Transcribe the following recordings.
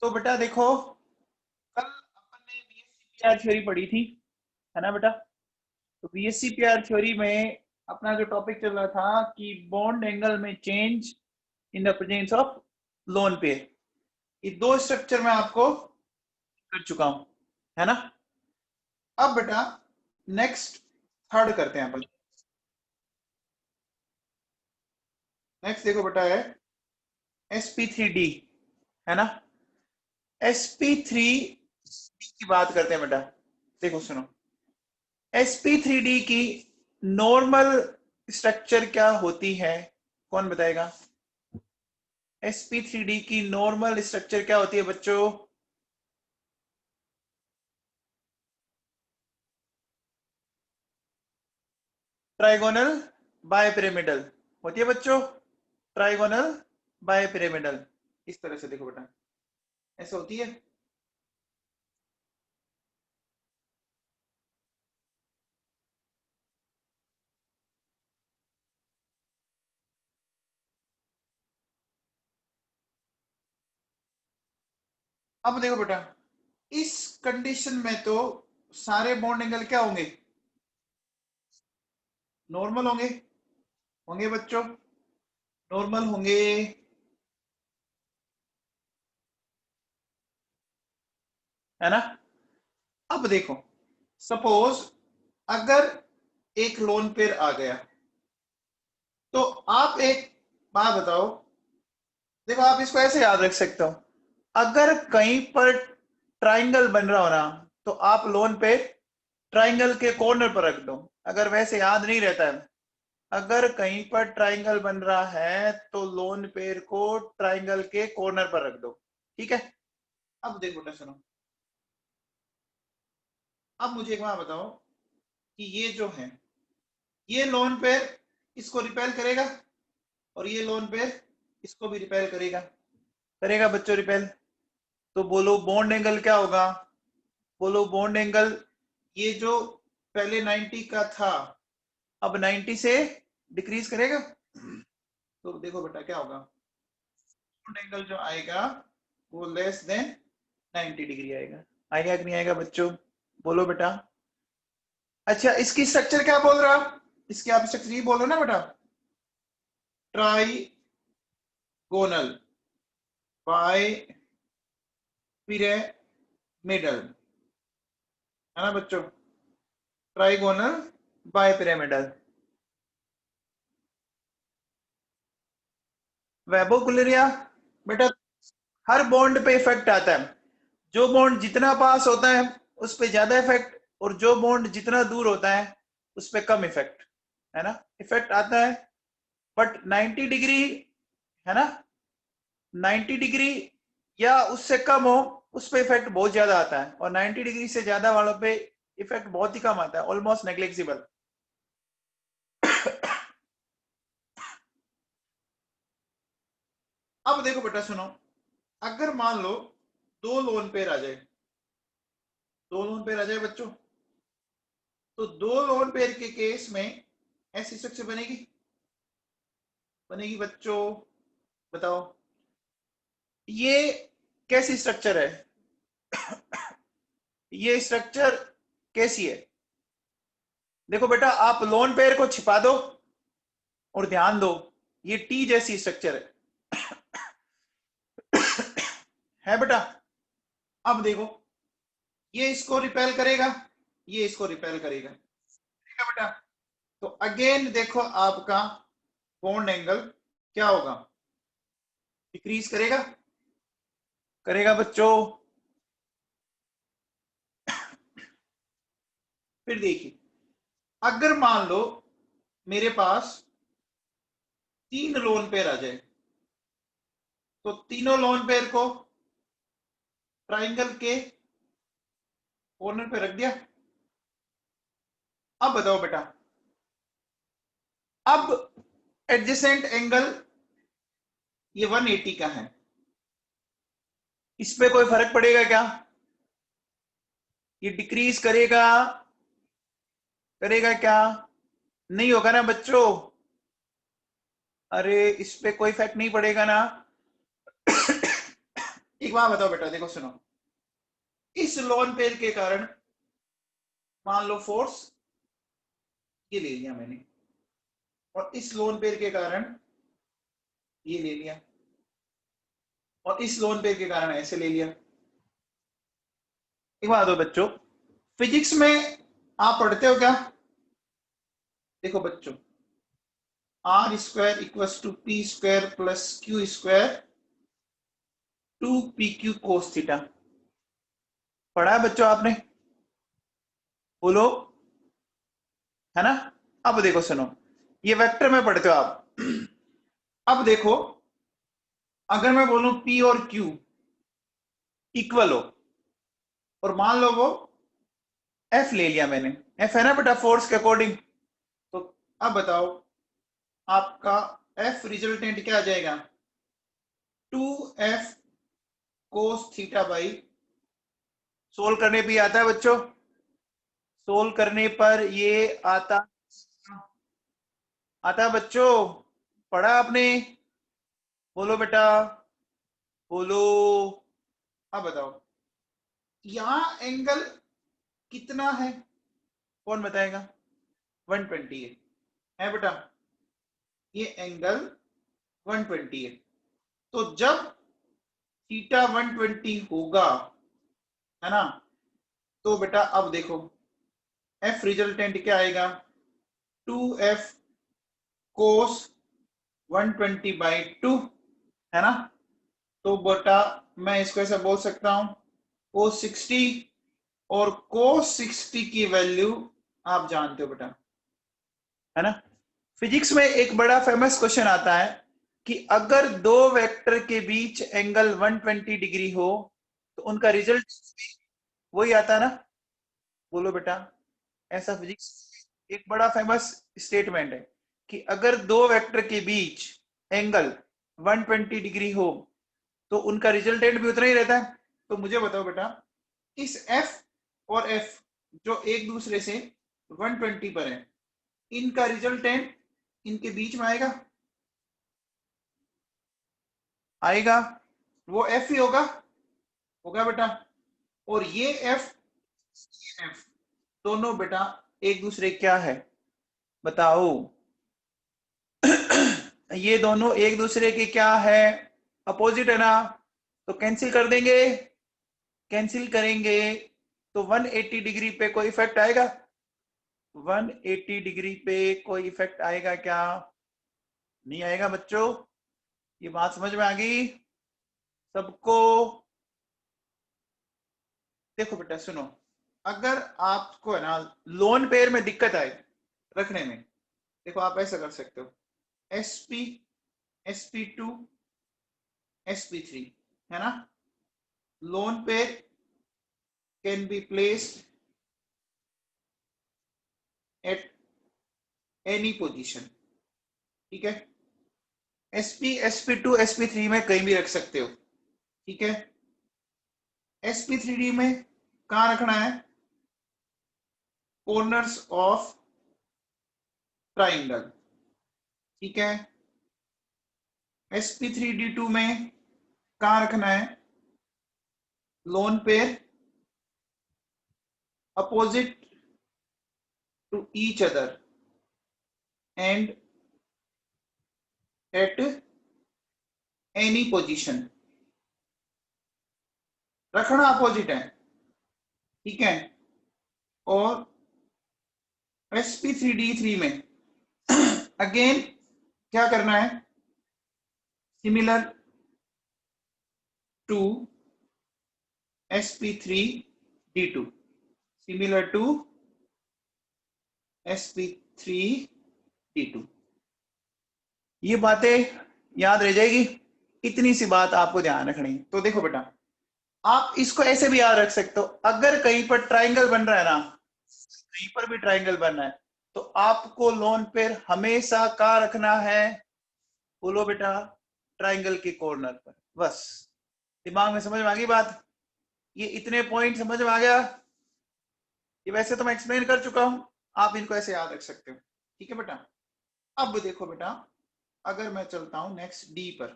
तो बेटा देखो, कल अपन ने VSCPR थ्योरी पढ़ी थी, है ना बेटा। तो VSCPR थ्योरी में अपना जो टॉपिक चल रहा था कि बॉन्ड एंगल में change in the presence of lone pair. ये दो स्ट्रक्चर में आपको कर चुका हूं, है ना। अब बेटा नेक्स्ट थर्ड करते हैं अपन। नेक्स्ट देखो बेटा है sp3d, है ना। sp3 की बात करते हैं बेटा। देखो सुनो, sp3d की नॉर्मल स्ट्रक्चर क्या होती है, कौन बताएगा। sp3d की नॉर्मल स्ट्रक्चर क्या होती है बच्चों। ट्राइगोनल बाय पिरामिडल होती है बच्चों। ट्राइगोनल बाय पिरामिडल, इस तरह से देखो बेटा, ऐसा होती है। अब देखो बेटा, इस कंडीशन में तो सारे बॉन्ड एंगल क्या होंगे, नॉर्मल होंगे। होंगे बच्चों, नॉर्मल होंगे। है ना। अब देखो, सपोज अगर एक लोन पेयर आ गया, तो आप एक बात बताओ। देखो आप इसको ऐसे याद रख सकते हो, अगर कहीं पर ट्राइंगल बन रहा हो ना, तो आप लोन पे ट्राइंगल के कॉर्नर पर रख दो। अगर वैसे याद नहीं रहता है, अगर कहीं पर ट्राइंगल बन रहा है तो लोन पेयर को ट्राइंगल के कॉर्नर पर रख दो, ठीक है। अब देखो बेटा सुनो, अब मुझे एक बात बताओ कि ये जो है, ये लोन पेयर इसको रिपेल करेगा, और ये लोन पेयर इसको भी रिपेल करेगा। करेगा बच्चों रिपेल। तो बोलो बॉन्ड एंगल क्या होगा। बोलो बॉन्ड एंगल, ये जो पहले 90 का था, अब 90 से डिक्रीज करेगा। तो देखो बेटा क्या होगा, बॉन्ड एंगल जो आएगा वो लेस देन 90 डिग्री आएगा। आएगा कि नहीं आएगा बच्चों, बोलो बेटा। अच्छा इसकी स्ट्रक्चर क्या बोल रहा, इसकी आप स्ट्रक्चर ये बोलो ना बेटा, ट्राइगोनल बाय पिरामिडल, है ना बच्चों। Trigonal bye pyramidal. वेबोकुलरिया बेटा, हर बॉन्ड पे इफेक्ट आता है। जो बॉन्ड जितना पास होता है उस पे ज्यादा इफेक्ट, और जो बॉन्ड जितना दूर होता है उस पे कम इफेक्ट, है ना। इफेक्ट आता है, बट 90 डिग्री, है ना, 90 डिग्री या उससे कम हो उस पे इफेक्ट बहुत ज्यादा आता है, और 90 डिग्री से ज्यादा वालों पे इफेक्ट बहुत ही कम आता है, ऑलमोस्ट नेग्लेक्सिबल। अब देखो बेटा सुनो, अगर मान लो दो लोन पेयर आ जाए, दो लोन पेयर आ जाए बच्चों, तो दो लोन पेयर के केस में ऐसी स्ट्रक्चर बनेगी, बनेगी बच्चों, बताओ। ये कैसी स्ट्रक्चर है, ये स्ट्रक्चर कैसी है। देखो बेटा आप लोन पेयर को छिपा दो और ध्यान दो, ये टी जैसी स्ट्रक्चर है बेटा। अब देखो, ये इसको रिपेल करेगा, ये इसको रिपेल करेगा, ठीक है बेटा। तो अगेन देखो आपका बॉन्ड एंगल क्या होगा, डिक्रीज करेगा। करेगा बच्चों। फिर देखिए, अगर मान लो मेरे पास तीन लोन पेयर आ जाए, तो तीनों लोन पेयर को ट्राइंगल के कॉर्नर पे रख दिया। अब बताओ बेटा, अब एडजेसेंट एंगल ये 180 का है, इस पे कोई फर्क पड़ेगा क्या, ये डिक्रीज करेगा, करेगा क्या, नहीं होगा ना बच्चों। अरे इस पे कोई इफेक्ट नहीं पड़ेगा ना। एक बात बताओ बेटा, देखो सुनो, इस लोन पेयर के कारण मान लो फोर्स ये ले लिया मैंने, और इस लोन पेयर के कारण ये ले लिया, और इस लोन पेयर के कारण ऐसे ले लिया। एक बात दो बच्चों, फिजिक्स में आप पढ़ते हो क्या? देखो बच्चों, R square equals to P square plus Q square 2pq cos theta, पढ़ा है बच्चों आपने? बोलो, है ना? अब देखो सुनो, ये वेक्टर में पढ़ते हो आप। अब देखो, अगर मैं बोलूं P और Q इक्वल हो, और मान लो वो F ले लिया मैंने, F है ना बेटा फोर्स के अकॉर्डिंग, तो अब बताओ आपका F रिजल्टेंट क्या आ जाएगा? 2F cos theta by, solve करने पे आता है बच्चों, सोल्व करने पर ये आता आता है बच्चों, पढ़ा आपने? बोलो बेटा, बोलो। अब बताओ यहां एंगल कितना है, कौन बताएगा? 120 है बेटा, ये एंगल 120 है। तो जब थीटा 120 होगा, है ना, तो बेटा अब देखो एफ रिजल्टेंट क्या आएगा? 2f कोस 120 बाई 2, है ना? तो बेटा मैं इसको ऐसा बोल सकता हूं कोस 60, और कोस 60 की वैल्यू आप जानते हो बेटा, है ना? फिजिक्स में एक बड़ा फेमस क्वेश्चन आता है कि अगर दो वेक्टर के बीच एंगल 120 डिग्री हो तो उनका रिजल्ट वही आता है ना? बोलो बेटा, ऐसा फिजिक्स एक बड़ा फेमस स्टेटमेंट है कि अगर दो वेक्टर के बीच एंगल 120 डिग्री हो तो उनका रिजल्टेंट भी उतना ही रहता है। तो मुझे बताओ बेटा, इस F और F जो एक दूसरे से 120 पर है, इनका रिजल्टेंट इनके बीच में आएगा? आएगा, वो F ही होगा, होगा बेटा। और ये F दोनों बेटा एक दूसरे क्या है बताओ? ये दोनों एक दूसरे के क्या है? अपोजिट है ना? तो कैंसिल कर देंगे, कैंसिल करेंगे तो 180 डिग्री पे कोई इफेक्ट आएगा? 180 डिग्री पे कोई इफेक्ट आएगा क्या? नहीं आएगा बच्चों। ये बात समझ में आ गई सबको? देखो बेटा सुनो, अगर आपको है ना लोन पेयर में दिक्कत आए रखने में, देखो आप ऐसा कर सकते हो, sp sp2 sp3, है ना? Lone pair can be placed at any position, ठीक है? sp sp2 sp3 में कहीं भी रख सकते हो, ठीक है? sp3d में कहां रखना है? कॉर्नर्स ऑफ ट्राइंगल, ठीक है? sp3d2 में कहां रखना है? Lone pair opposite to each other and at any position, रखना अपोजिट है, ठीक है? और sp3d3 में अगेन क्या करना है? Similar to sp3d2, similar to sp3d2। ये बातें याद रह जाएगी, इतनी सी बात आपको ध्यान रखनी। तो देखो बेटा, आप इसको ऐसे भी याद रख सकते हो, अगर कहीं पर ट्राइंगल बन रहा है ना, कहीं पर भी ट्राइंगल बन रहा है, तो आपको लोन पेयर हमेशा कहां रखना है? बोलो बेटा, ट्राइंगल के कॉर्नर पर। बस दिमाग में समझ में आ गई बात? ये इतने पॉइंट समझ में आ गया? ये वैसे तो मैं एक्सप्लेन कर चुका हूं, आप इनको ऐसे याद रख सकते हो, ठीक है बेटा? अब देखो बेटा, अगर मैं चलता हूं नेक्स्ट डी पर,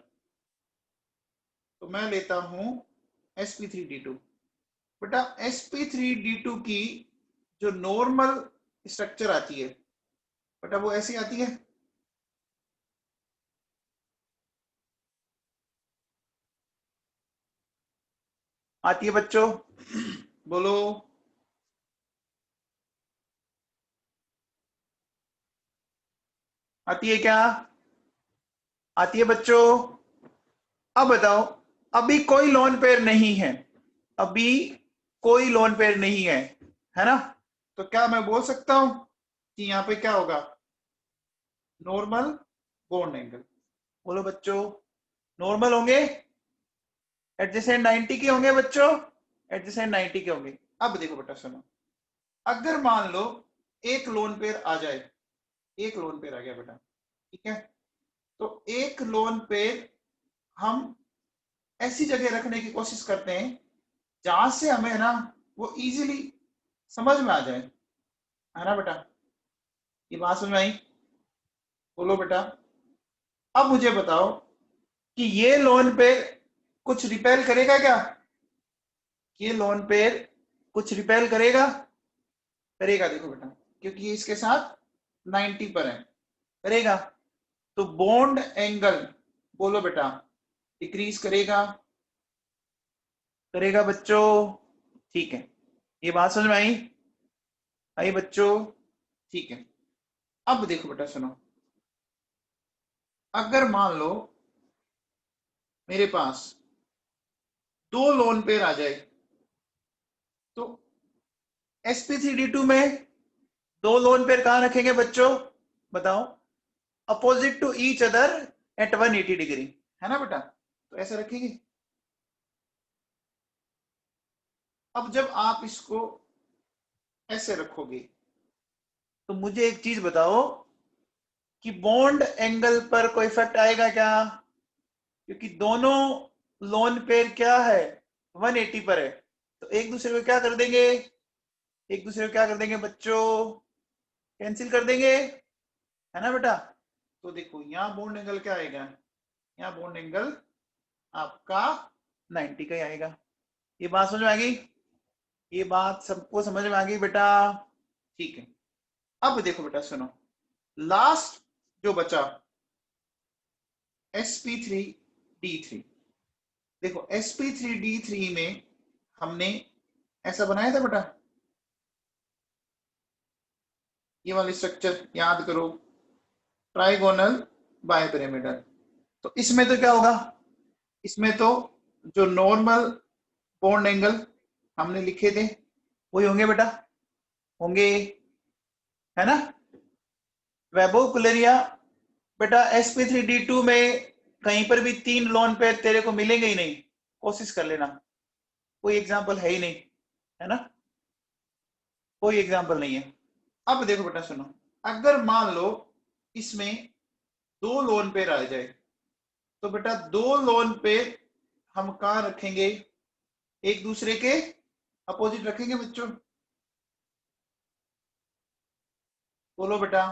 तो मैं लेता हूं sp3d2। बेटा sp3d2 की जो नॉर्मल स्ट्रक्चर आती है बेटा वो ऐसी आती है। आती है बच्चों? बोलो। आती है क्या? आती है बच्चों? अब बताओ, अभी कोई लोन पेयर नहीं है, अभी कोई लोन पेयर नहीं है ना? तो क्या मैं बोल सकता हूं कि यहाँ पे क्या होगा? Normal bond angle. बोलो बच्चों, नॉर्मल होंगे, एडजेसेंट 90 के होंगे बच्चों, एडजेसेंट 90 के होंगे। अब देखो बेटा सुनो, अगर मान लो एक लोन पेयर आ जाए, एक लोन पेयर आ गया बेटा, ठीक है, तो एक लोन पेयर हम ऐसी जगह रखने की कोशिश करते हैं जहां से हमें ना वो इजीली समझ में आ जाए, है ना बेटा? ये बात समझ में आई? बोलो बेटा। अब मुझे बताओ कि ये लोन पेयर कुछ रिपेल करेगा क्या? ये लोन पेयर कुछ रिपेल करेगा? करेगा, देखो बेटा, क्योंकि ये इसके साथ 90 पर है, करेगा। तो बॉन्ड एंगल बोलो बेटा डिक्रीज करेगा, करेगा बच्चों? ठीक है, ये बात समझ में आई? आई बच्चों? ठीक है। अब देखो बेटा सुनो, अगर मान लो मेरे पास दो लोन पेयर आ जाए, तो sp3d2 में दो लोन पेयर कहां रखेंगे बच्चों? बताओ। Opposite to each other at 180 degree, है ना बेटा? तो ऐसे रखेंगे। अब जब आप इसको ऐसे रखोगे तो मुझे एक चीज बताओ कि बॉन्ड एंगल पर कोई इफेक्ट आएगा क्या? क्योंकि दोनों लोन पेयर क्या है, 180 पर है, तो एक दूसरे को क्या कर देंगे? एक दूसरे को क्या कर देंगे बच्चों? कैंसिल कर देंगे, है ना बेटा? तो देखो यहाँ बॉन्ड एंगल क्या आएगा, यहाँ बॉन्ड एंगल आपका 90 का ही आएगा। ये बात समझ में आ गई? ये बात सबको समझ में आ गई बेटा? ठीक है। अब देखो बेटा सुनो, लास्ट जो बचा sp3d3, देखो sp3d3 में हमने ऐसा बनाया था बेटा, ये वाली स्ट्रक्चर याद करो, ट्राइगोनल बाइपिरामिडल। तो इसमें तो क्या होगा, इसमें तो जो नॉर्मल बॉन्ड एंगल हमने लिखे थे वही होंगे बेटा, होंगे, है ना? वेबो कुलेरिया बेटा sp3d2 में कहीं पर भी तीन लोन पेयर तेरे को मिलेंगे ही नहीं, कोशिश कर लेना, कोई एग्जांपल है ही नहीं, है ना? कोई एग्जांपल नहीं है। अब देखो बेटा सुनो, अगर मान लो इसमें दो लोन पेयर आ जाए, तो बेटा दो लोन पेयर हम कहां रखेंगे? एक दूसरे के अपोजिट रखेंगे बच्चों, बोलो बेटा।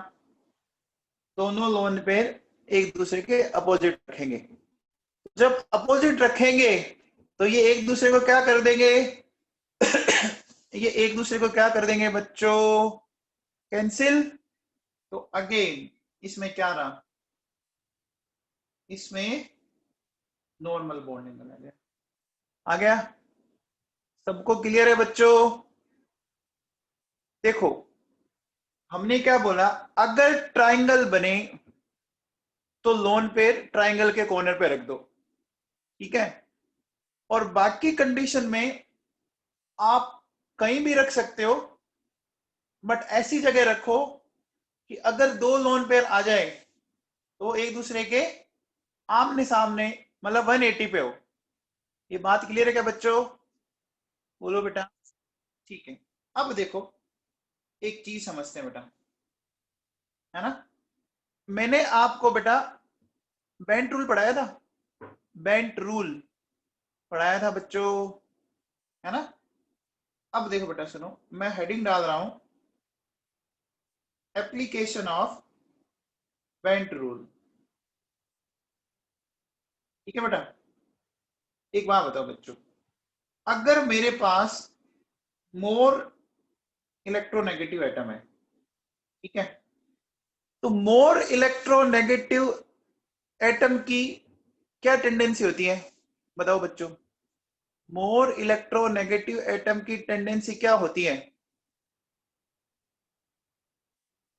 दोनों लोन पेयर एक दूसरे के अपोजिट रखेंगे। जब अपोजिट रखेंगे तो ये एक दूसरे को क्या कर देंगे? ये एक दूसरे को क्या कर देंगे बच्चों? कैंसिल। तो अगेन इसमें क्या रहा? इसमें नॉर्मल बॉन्ड एंगल आ गया। आ गया? सबको क्लियर है बच्चों? देखो हमने क्या बोला, अगर ट्राइंगल बने तो लोन पेयर ट्राइंगल के कॉर्नर पे रख दो, ठीक है? और बाकी कंडीशन में आप कहीं भी रख सकते हो, बट ऐसी जगह रखो कि अगर दो लोन पेयर आ जाए तो एक दूसरे के आमने सामने, मतलब 180 पे हो। ये बात क्लियर है क्या बच्चों? बोलो बेटा। ठीक है। अब देखो एक चीज समझते हैं बेटा, है ना? मैंने आपको बेटा बेंट रूल पढ़ाया था, बेंट रूल पढ़ाया था बच्चों, है ना? अब देखो बेटा सुनो, मैं हेडिंग डाल रहा हूं एप्लीकेशन ऑफ बेंट रूल, ठीक है बेटा? एक बात बताओ बच्चों, अगर मेरे पास मोर इलेक्ट्रोनेगेटिव एटम है, ठीक है, तो मोर इलेक्ट्रोनेगेटिव एटम की क्या टेंडेंसी होती है? बताओ बच्चों, मोर इलेक्ट्रोनेगेटिव एटम की टेंडेंसी क्या होती है?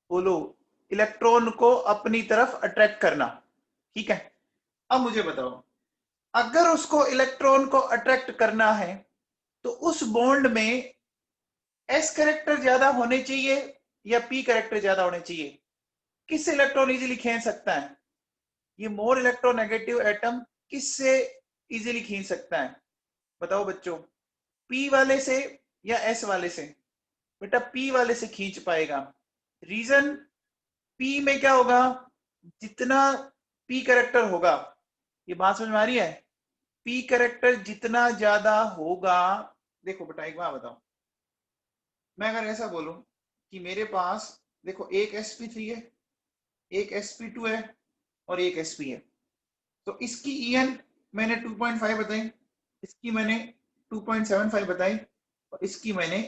बोलो। इलेक्ट्रॉन को अपनी तरफ अट्रैक्ट करना, ठीक है। अब मुझे बताओ, अगर उसको इलेक्ट्रॉन को अट्रैक्ट करना है तो उस बॉन्ड में एस कैरेक्टर ज्यादा होने चाहिए या पी कैरेक्टर ज्यादा होने चाहिए? किससे इलेक्ट्रॉन इजीली खींच सकता है? ये मोर इलेक्ट्रोनेगेटिव एटम किससे इजीली खींच सकता है? बताओ बच्चों, पी वाले से या एस वाले से? बेटा पी वाले से खींच पाएगा। रीजन, पी में क्या होगा, जितना पी कैरेक्टर होगा, ये बात समझ में आ रही है? पी कैरेक्टर जितना ज्यादा होगा, देखो बेटा एक बात बताओ, मैं अगर ऐसा बोलूं कि मेरे पास देखो एक sp3 है, एक sp2 है और एक sp है, तो इसकी ईएन मैंने 2.5 बताई, इसकी मैंने 2.75 बताई और इसकी मैंने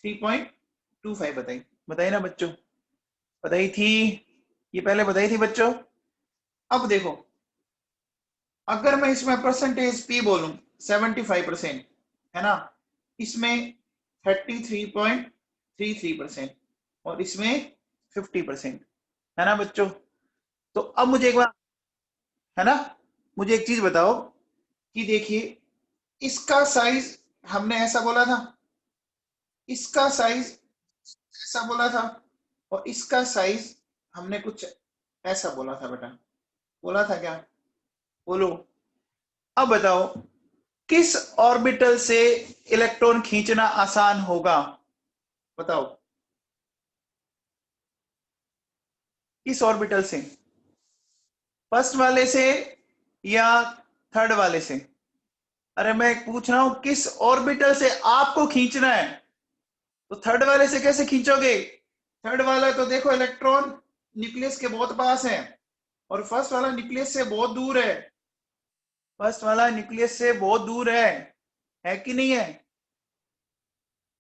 3.25 बताई। बताई ना बच्चों? बताई थी, ये पहले बताई थी बच्चों। अब देखो, अगर मैं इसमें परसेंटेज पी बोलूं 75%, है ना, इसमें 33.33% और इसमें 50%, है ना बच्चों? तो अब मुझे एक बार, है ना, मुझे एक चीज बताओ कि देखिए, इसका साइज हमने ऐसा बोला था, इसका साइज ऐसा बोला था और इसका साइज हमने कुछ ऐसा बोला था बेटा, बोला था क्या? बोलो। अब बताओ, किस ऑर्बिटल से इलेक्ट्रॉन खींचना आसान होगा? बताओ, किस ऑर्बिटल से? फर्स्ट वाले से या थर्ड वाले से? अरे मैं पूछ रहा हूं किस ऑर्बिटल से आपको खींचना है, तो थर्ड वाले से कैसे खींचोगे? थर्ड वाला तो देखो इलेक्ट्रॉन न्यूक्लियस के बहुत पास है और फर्स्ट वाला न्यूक्लियस से बहुत दूर है, फर्स्ट वाला न्यूक्लियस से बहुत दूर है कि नहीं है?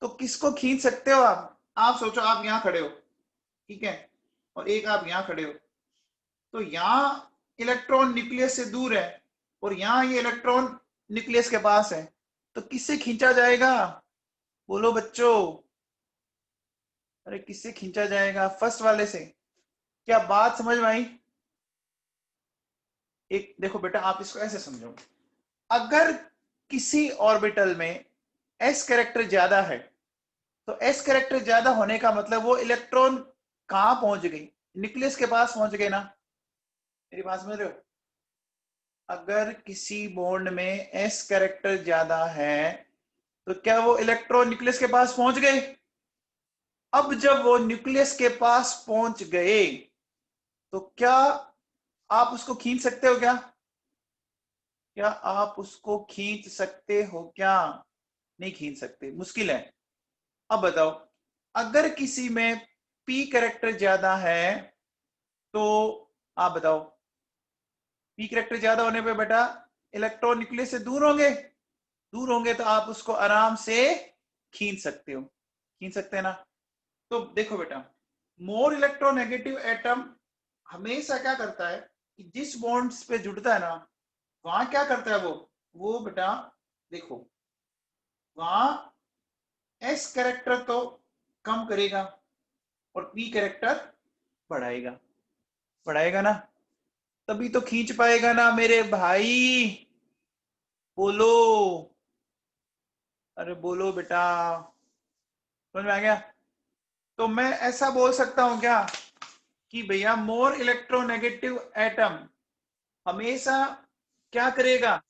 तो किसको खींच सकते हो आप सोचो, आप यहां खड़े हो, ठीक है, और एक आप यहां खड़े हो, तो यहां इलेक्ट्रॉन न्यूक्लियस से दूर है और यहां ये इलेक्ट्रॉन न्यूक्लियस के पास है, तो किससे खींचा जाएगा? बोलो बच्चों, अरे किससे खींचा जाएगा? फर्स्ट वाले से। क्या बात समझ में आई? एक देखो बेटा, आप इसको ऐसे समझो, अगर किसी ऑर्बिटल में एस कैरेक्टर ज्यादा है, तो एस कैरेक्टर ज्यादा होने का मतलब वो इलेक्ट्रॉन कहां पहुंच गई? न्यूक्लियस के पास पहुंच गए ना? मेरी बात समझ रहे हो? अगर किसी बॉन्ड में एस कैरेक्टर ज्यादा है तो क्या वो इलेक्ट्रॉन न्यूक्लियस के पास पहुंच गए? अब जब वो न्यूक्लियस के पास पहुंच गए तो क्या आप उसको खींच सकते हो क्या? क्या आप उसको खींच सकते हो क्या? नहीं खींच सकते, मुश्किल है। अब बताओ, अगर किसी में पी कैरेक्टर ज्यादा है तो आप बताओ, पी कैरेक्टर ज्यादा होने पे बेटा इलेक्ट्रॉन न्यूक्लियस से दूर होंगे, दूर होंगे तो आप उसको आराम से खींच सकते हो, खींच सकते हैं ना? तो देखो बेटा, मोर इलेक्ट्रोनेगेटिव एटम हमेशा क्या करता है कि जिस बॉन्ड्स पे जुड़ता है ना, वहां क्या करता है वो बेटा देखो, वहां एस कैरेक्टर तो कम करेगा और पी कैरेक्टर बढ़ाएगा, बढ़ाएगा ना, तभी तो खींच पाएगा ना मेरे भाई। बोलो, अरे बोलो बेटा, समझ में आ गया? तो मैं ऐसा बोल सकता हूं क्या कि भैया मोर इलेक्ट्रोनेगेटिव एटम हमेशा क्या करेगा?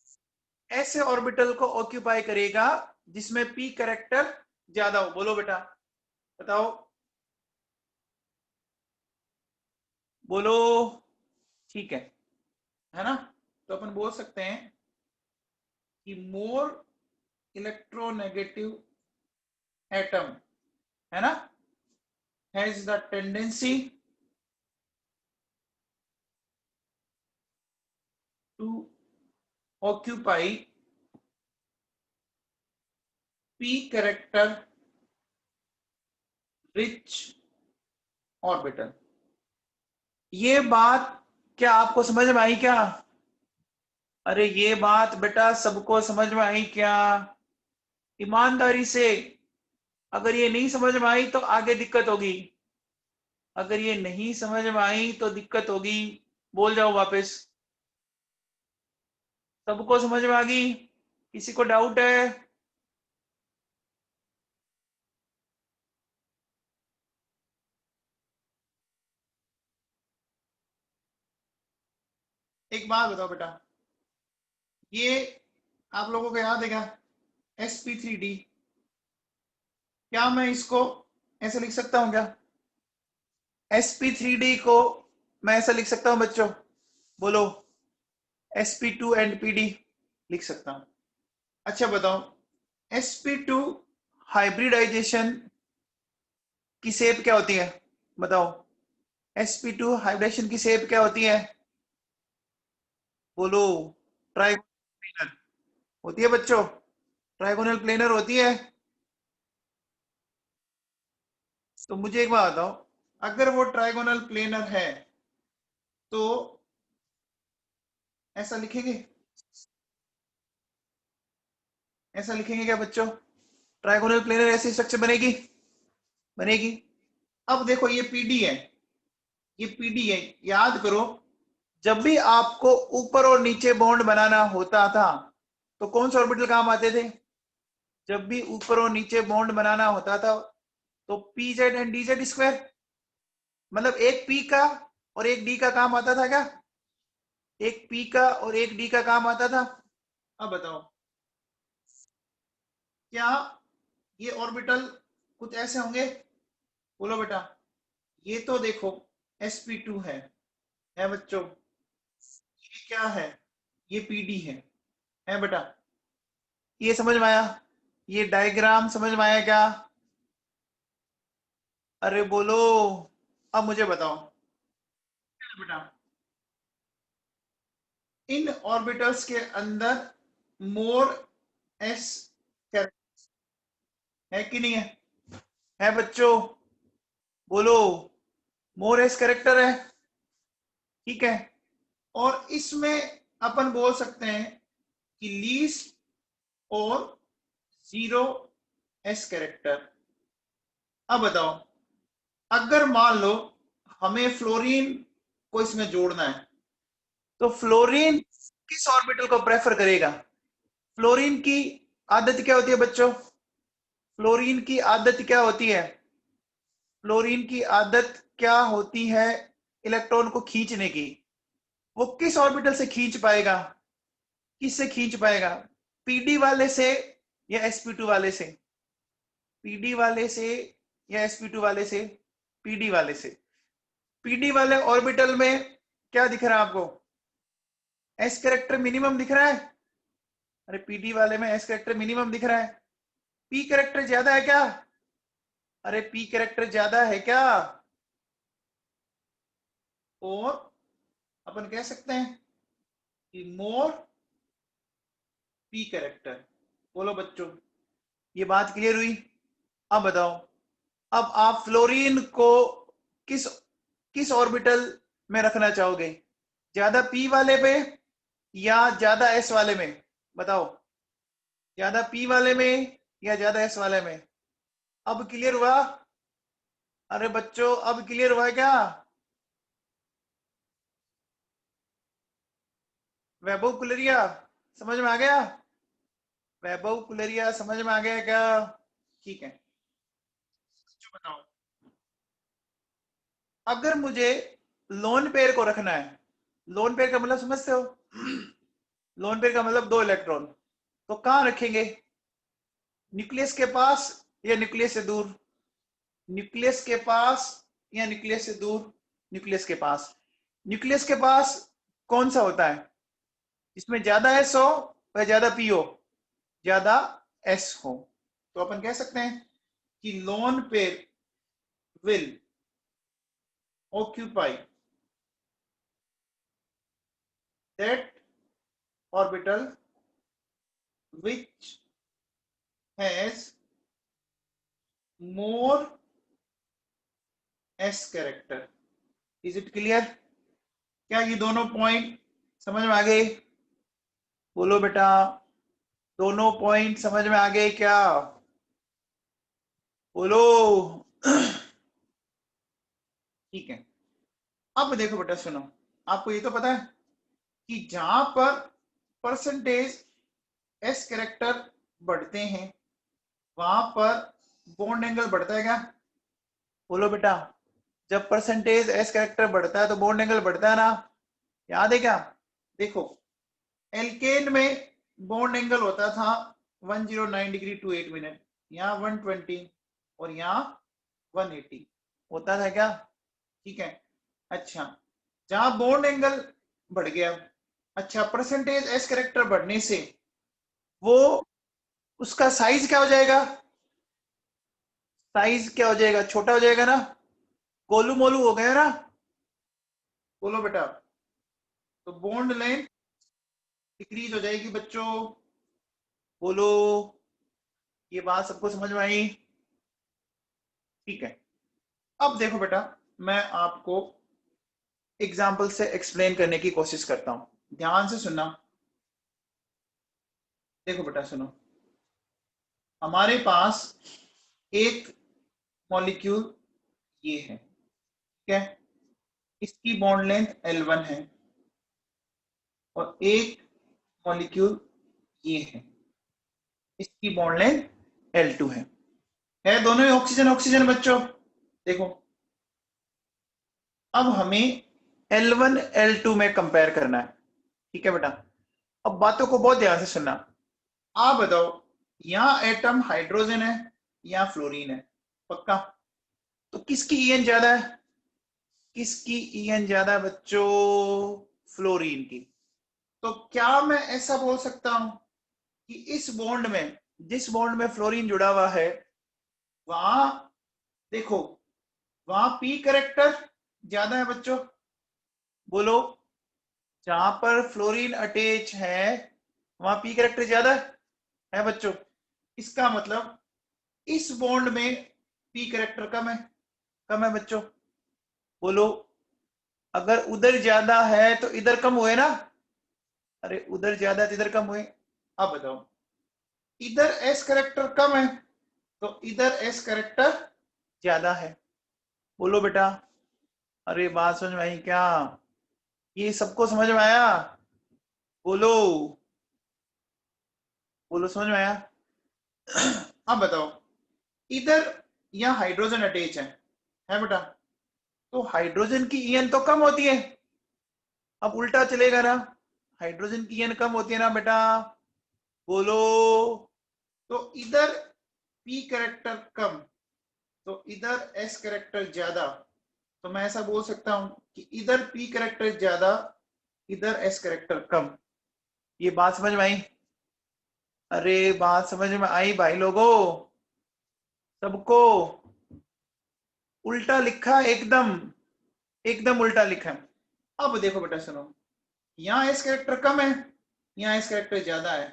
ऐसे ऑर्बिटल को ऑक्यूपाई करेगा जिसमें पी कैरेक्टर ज्यादा हो। बोलो बेटा, बताओ, बोलो। ठीक है ना? तो अपन बोल सकते हैं कि मोर इलेक्ट्रोनेगेटिव एटम, है ना, has the tendency to occupy p character rich orbital। ये बात क्या आपको समझ में आई क्या? अरे ये बात बेटा सबको समझ में आई क्या? ईमानदारी से, अगर ये नहीं समझ में आई तो आगे दिक्कत होगी, अगर ये नहीं समझ में आई तो दिक्कत होगी। बोल जाओ वापस। सबको समझ में आ गई? किसी को डाउट है? एक बात बताओ बेटा, ये आप लोगों को याद है क्या, sp3d? क्या मैं इसको ऐसे लिख सकता हूं क्या? sp3d को मैं ऐसा लिख सकता हूं बच्चों? बोलो। sp2 एंड pd लिख सकता हूं। अच्छा बताओ, sp2 हाइब्रिडाइजेशन की शेप क्या होती है? बताओ, sp2 हाइब्रिडाइजेशन की शेप क्या होती है? बोलो। ट्राइगोनल प्लेनर होती है बच्चों, ट्राइगोनल प्लेनर होती है। तो मुझे एक बात बताओ, अगर वो ट्राइगोनल प्लेनर है तो ऐसा लिखेंगे? ऐसा लिखेंगे क्या बच्चों? ट्राइगोनल प्लेनर ऐसी स्ट्रक्चर बनेगी? बनेगी। अब देखो ये पीडी है, ये पीडी है, याद करो, जब भी आपको ऊपर और नीचे बॉन्ड बनाना होता था तो कौन से ऑर्बिटल काम आते थे? जब भी ऊपर और नीचे बॉन्ड बनाना होता था तो P Z and D Z square, मतलब एक पी का और एक डी का काम आता था क्या? एक पी का और एक डी का काम आता था। अब बताओ, क्या ये ऑर्बिटल कुछ ऐसे होंगे? बोलो बेटा। ये तो देखो sp2 है बच्चों, ये क्या है? ये pd है बेटा। ये समझ में आया? ये डायग्राम समझ में आया क्या? अरे बोलो। अब मुझे बताओ बेटा, इन ऑर्बिटल्स के अंदर मोर एस है कि नहीं है? है बच्चों? बोलो। मोर एस कैरेक्टर है, ठीक है। और इसमें अपन बोल सकते हैं कि लीस्ट और जीरो एस कैरेक्टर। अब बताओ, अगर मान लो हमें फ्लोरीन को इसमें जोड़ना है तो फ्लोरीन किस ऑर्बिटल को प्रेफर करेगा? फ्लोरीन की आदत क्या होती है बच्चों? फ्लोरीन की आदत क्या होती है? फ्लोरीन की आदत क्या होती है इलेक्ट्रॉन को खींचने की? वो किस ऑर्बिटल से खींच पाएगा? किससे खींच पाएगा? पीडी वाले से या sp2 वाले से? पीडी वाले से या sp2 वाले से? पीडी वाले से। पीडी वाले ऑर्बिटल में क्या दिख रहा है आपको? एस कैरेक्टर मिनिमम दिख रहा है। अरे पीडी वाले में एस कैरेक्टर मिनिमम दिख रहा है। पी कैरेक्टर ज्यादा है क्या? अरे पी कैरेक्टर ज्यादा है क्या? और अपन कह सकते हैं कि मोर पी कैरेक्टर। बोलो बच्चों, ये बात क्लियर हुई? अब बताओ, अब आप फ्लोरीन को किस किस ऑर्बिटल में रखना चाहोगे? ज्यादा पी वाले पे या ज्यादा एस वाले में? बताओ, ज्यादा पी वाले में या ज्यादा एस वाले में? अब क्लियर हुआ? अरे बच्चों अब क्लियर हुआ क्या? वैभव कुलरिया समझ में आ गया? वैभव कुलरिया समझ में आ गया क्या? ठीक है। बच्चों बताओ, अगर मुझे लोन पेयर को रखना है, लोन पेयर का मतलब समझते हो? लोन पेयर का मतलब दो इलेक्ट्रॉन, तो कहां रखेंगे? न्यूक्लियस के पास या न्यूक्लियस से दूर? न्यूक्लियस के पास या न्यूक्लियस से दूर? न्यूक्लियस के पास। न्यूक्लियस के पास कौन सा होता है? इसमें ज्यादा एस हो या ज्यादा पी हो? ज्यादा एस हो। तो अपन कह सकते हैं कि lone pair will occupy that orbital which has more s character. Is it clear? क्या ये दोनों पॉइंट समझ में आ गए? बोलो बेटा, दोनों पॉइंट समझ में आ गए क्या? बोलो। ठीक है। अब देखो बेटा, सुनो, आपको ये तो पता है कि जहां पर परसेंटेज एस कैरेक्टर बढ़ते हैं वहां पर बॉन्ड एंगल बढ़ता है क्या? बोलो बेटा, जब परसेंटेज एस कैरेक्टर बढ़ता है तो बॉन्ड एंगल बढ़ता है ना? याद है क्या? देखो, एल्केन में बॉन्ड एंगल होता था 109 डिग्री टू 8 मिनट, यहाँ 120 और यहाँ 180 होता था क्या? ठीक है। अच्छा, जहां बॉन्ड एंगल बढ़ गया, अच्छा, परसेंटेज एस कैरेक्टर बढ़ने से वो उसका साइज क्या हो जाएगा? साइज क्या हो जाएगा? छोटा हो जाएगा ना? गोलू मोलू हो गया ना? बोलो बेटा, तो बॉन्ड लेंथ डिक्रीज हो जाएगी बच्चों। बोलो, ये बात सबको समझ में आई? ठीक है। अब देखो बेटा, मैं आपको एग्जाम्पल से एक्सप्लेन करने की कोशिश करता हूं, ध्यान से सुनना। देखो बेटा, सुनो, हमारे पास एक मॉलिक्यूल ये है, ठीक है, इसकी बॉन्ड लेंथ L1 है, और एक मॉलिक्यूल ये है, इसकी बॉन्ड लेंथ L2 है दोनों ही ऑक्सीजन ऑक्सीजन बच्चों। देखो, अब हमें L1 L2 में कंपेयर करना है, ठीक है बेटा। अब बातों को बहुत ध्यान से सुनना। आप बताओ, यहाँ एटम हाइड्रोजन है या फ्लोरीन है? पक्का? तो किसकी ईएन ज्यादा है? किसकी ईएन ज्यादा है बच्चों? फ्लोरीन की। तो क्या मैं ऐसा बोल सकता हूं कि इस बॉन्ड में, जिस बॉन्ड में फ्लोरीन जुड़ा हुआ है, वहां देखो, वहां पी करेक्टर ज्यादा है बच्चों? बोलो, जहां पर फ्लोरीन अटैच है वहां पी करेक्टर ज्यादा है बच्चों। इसका मतलब इस बॉन्ड में पी करेक्टर कम है, कम है बच्चों। बोलो, अगर उधर ज्यादा है तो इधर कम हुए ना? अरे उधर ज्यादा है तो इधर कम हुए। अब बताओ, इधर एस करेक्टर कम है तो इधर एस करेक्टर ज्यादा है। बोलो बेटा, अरे बात समझ में आई क्या? ये सबको समझ में आया? बोलो, बोलो, समझ में आया? अब बताओ, इधर यहाँ हाइड्रोजन अटैच है बेटा, तो हाइड्रोजन की ईएन तो कम होती है। अब उल्टा चलेगा ना, हाइड्रोजन की ईएन कम होती है ना बेटा? बोलो, तो इधर पी कैरेक्टर कम तो इधर एस कैरेक्टर ज्यादा, तो मैं ऐसा बोल सकता हूं कि इधर पी कैरेक्टर ज्यादा, इधर एस कैरेक्टर कम। ये बात समझ में आई? अरे बात समझ में आई भाई लोगों? सबको? उल्टा लिखा एकदम, एकदम उल्टा लिखा। अब देखो बेटा, सुनो, यहाँ एस कैरेक्टर कम है, यहाँ एस कैरेक्टर ज्यादा है,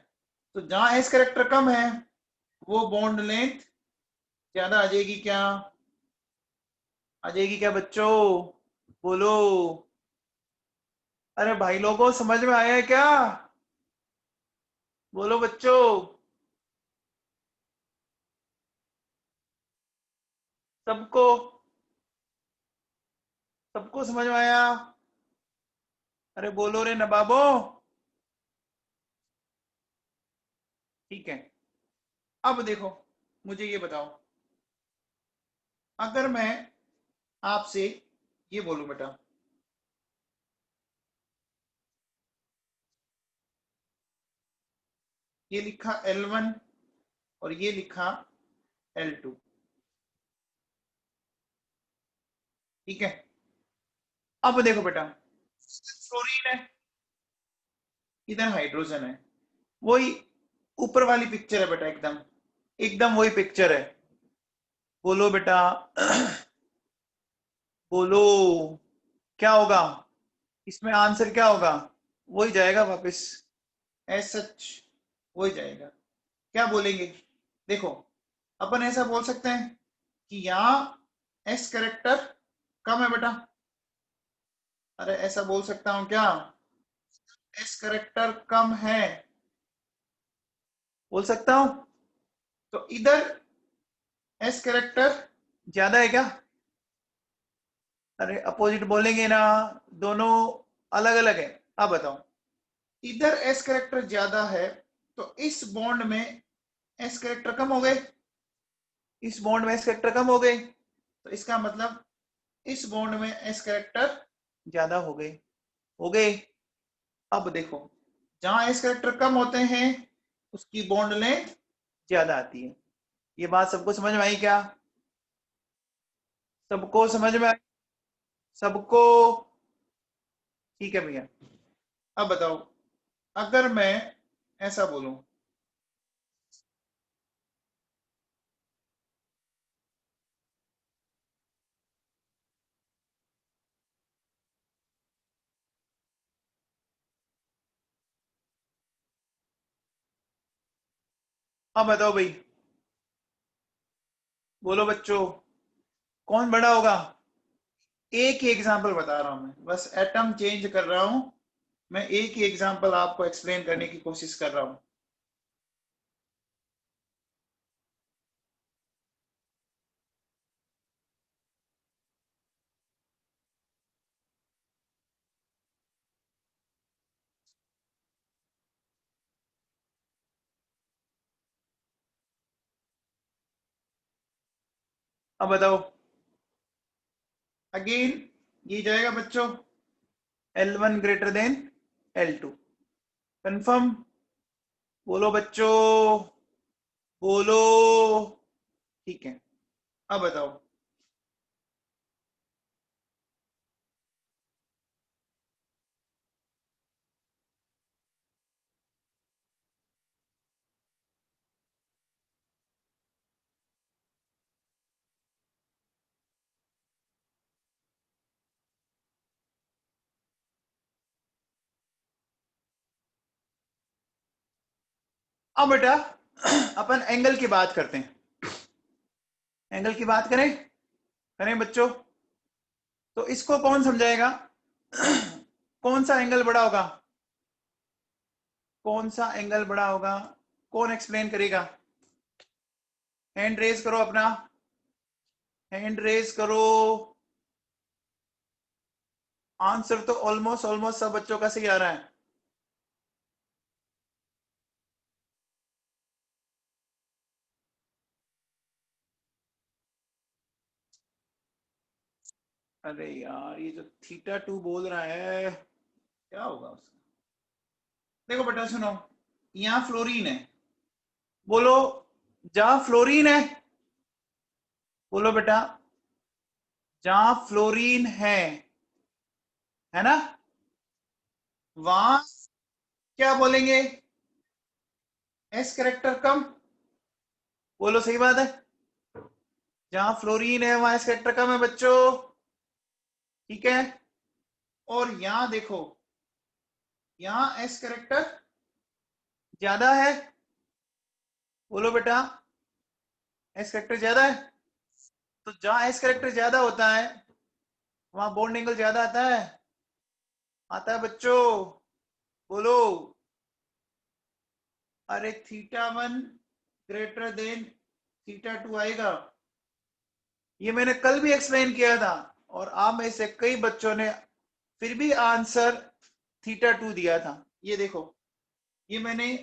तो जहां एस कैरेक्टर कम है वो बॉन्ड लेंथ ज्यादा आ जाएगी क्या? आ जाएगी क्या बच्चों? बोलो, अरे भाई लोगों, समझ में आया है क्या? बोलो बच्चों, सबको? सबको समझ में आया? अरे बोलो रे नवाबो। ठीक है। अब देखो, मुझे ये बताओ, अगर मैं आपसे ये बोलूं बेटा, ये लिखा L1 और ये लिखा L2, ठीक है। अब देखो बेटा, फ्लोरीन है, इधर हाइड्रोजन है, वही ऊपर वाली पिक्चर है बेटा, एकदम एकदम वही पिक्चर है। बोलो बेटा, बोलो, क्या होगा इसमें? आंसर क्या होगा? वही जाएगा वापस, एज सच वही जाएगा। क्या बोलेंगे? देखो, अपन ऐसा बोल सकते हैं कि यहाँ एस कैरेक्टर कम है बेटा। अरे ऐसा बोल सकता हूं क्या? एस कैरेक्टर कम है, बोल सकता हूं। तो इधर एस कैरेक्टर ज्यादा है क्या? अरे अपोजिट बोलेंगे ना, दोनों अलग अलग है। अब बताओ, इधर एस कैरेक्टर ज्यादा है तो इस बॉन्ड में एस कैरेक्टर कम हो गए, इस बॉन्ड में एस कैरेक्टर कम हो गए, तो इसका मतलब इस बॉन्ड में एस कैरेक्टर ज्यादा हो गए, हो गए। अब देखो, जहां एस कैरेक्टर कम होते हैं उसकी बॉन्ड लेंथ ज्यादा आती है। ये बात सबको समझ में आई क्या? सबको समझ में आई? सबको? ठीक है भैया। अब बताओ, अगर मैं ऐसा बोलूं, अब बताओ भाई, बोलो बच्चों, कौन बड़ा होगा? एक ही एग्जांपल बता रहा हूं मैं, बस एटम चेंज कर रहा हूं। मैं एक ही एग्जांपल आपको एक्सप्लेन करने की कोशिश कर रहा हूं। अब बताओ, अगेन ये जाएगा बच्चों L1 greater than L2, confirm? बोलो बच्चों, बोलो। ठीक है, अब बताओ, अब बेटा अपन एंगल की बात करते हैं। एंगल की बात करें, करें बच्चों? तो इसको कौन समझाएगा? कौन सा एंगल बड़ा होगा? कौन सा एंगल बड़ा होगा? कौन एक्सप्लेन करेगा? हैंड रेज करो अपना, हैंड रेज करो। आंसर तो ऑलमोस्ट ऑलमोस्ट सब बच्चों का सही आ रहा है। अरे यार, ये जो थीटा 2 बोल रहा है, क्या होगा उसका? देखो बेटा सुनो, यहाँ फ्लोरीन है, बोलो। जहां फ्लोरीन बोलो बेटा, जहां फ्लोरीन है ना, वहां क्या बोलेंगे? एस कैरेक्टर कम। बोलो सही बात है, जहां फ्लोरीन है वहां एस कैरेक्टर कम है बच्चों। ठीक है, और यहां देखो, यहां एस कैरेक्टर ज्यादा है। बोलो बेटा, एस कैरेक्टर ज्यादा है। तो जहां एस कैरेक्टर ज्यादा होता है वहां बॉन्ड एंगल ज्यादा आता है, आता है बच्चों। बोलो। अरे थीटा 1 ग्रेटर देन थीटा 2 आएगा, ये मैंने कल भी एक्सप्लेन किया था। और आप में से कई बच्चों ने फिर भी आंसर थीटा 2 दिया था। ये देखो, ये मैंने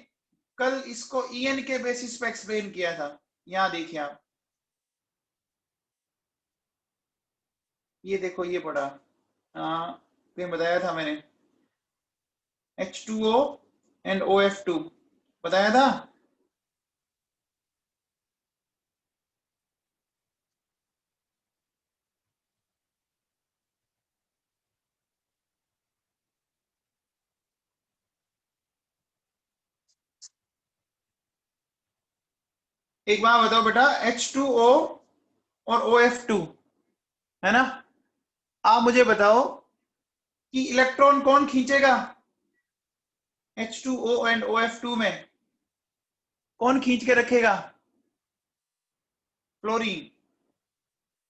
कल इसको ईएन के बेसिस पे एक्सप्लेन किया था। यहां देखिए आप, ये देखो ये पढ़ा, कहीं बताया था मैंने, H2O एंड OF2 बताया था। एक बार बताओ बेटा, H2O और OF2, है ना? आप मुझे बताओ कि इलेक्ट्रॉन कौन खींचेगा H2O एंड OF2 में? कौन खींच के रखेगा? फ्लोरीन।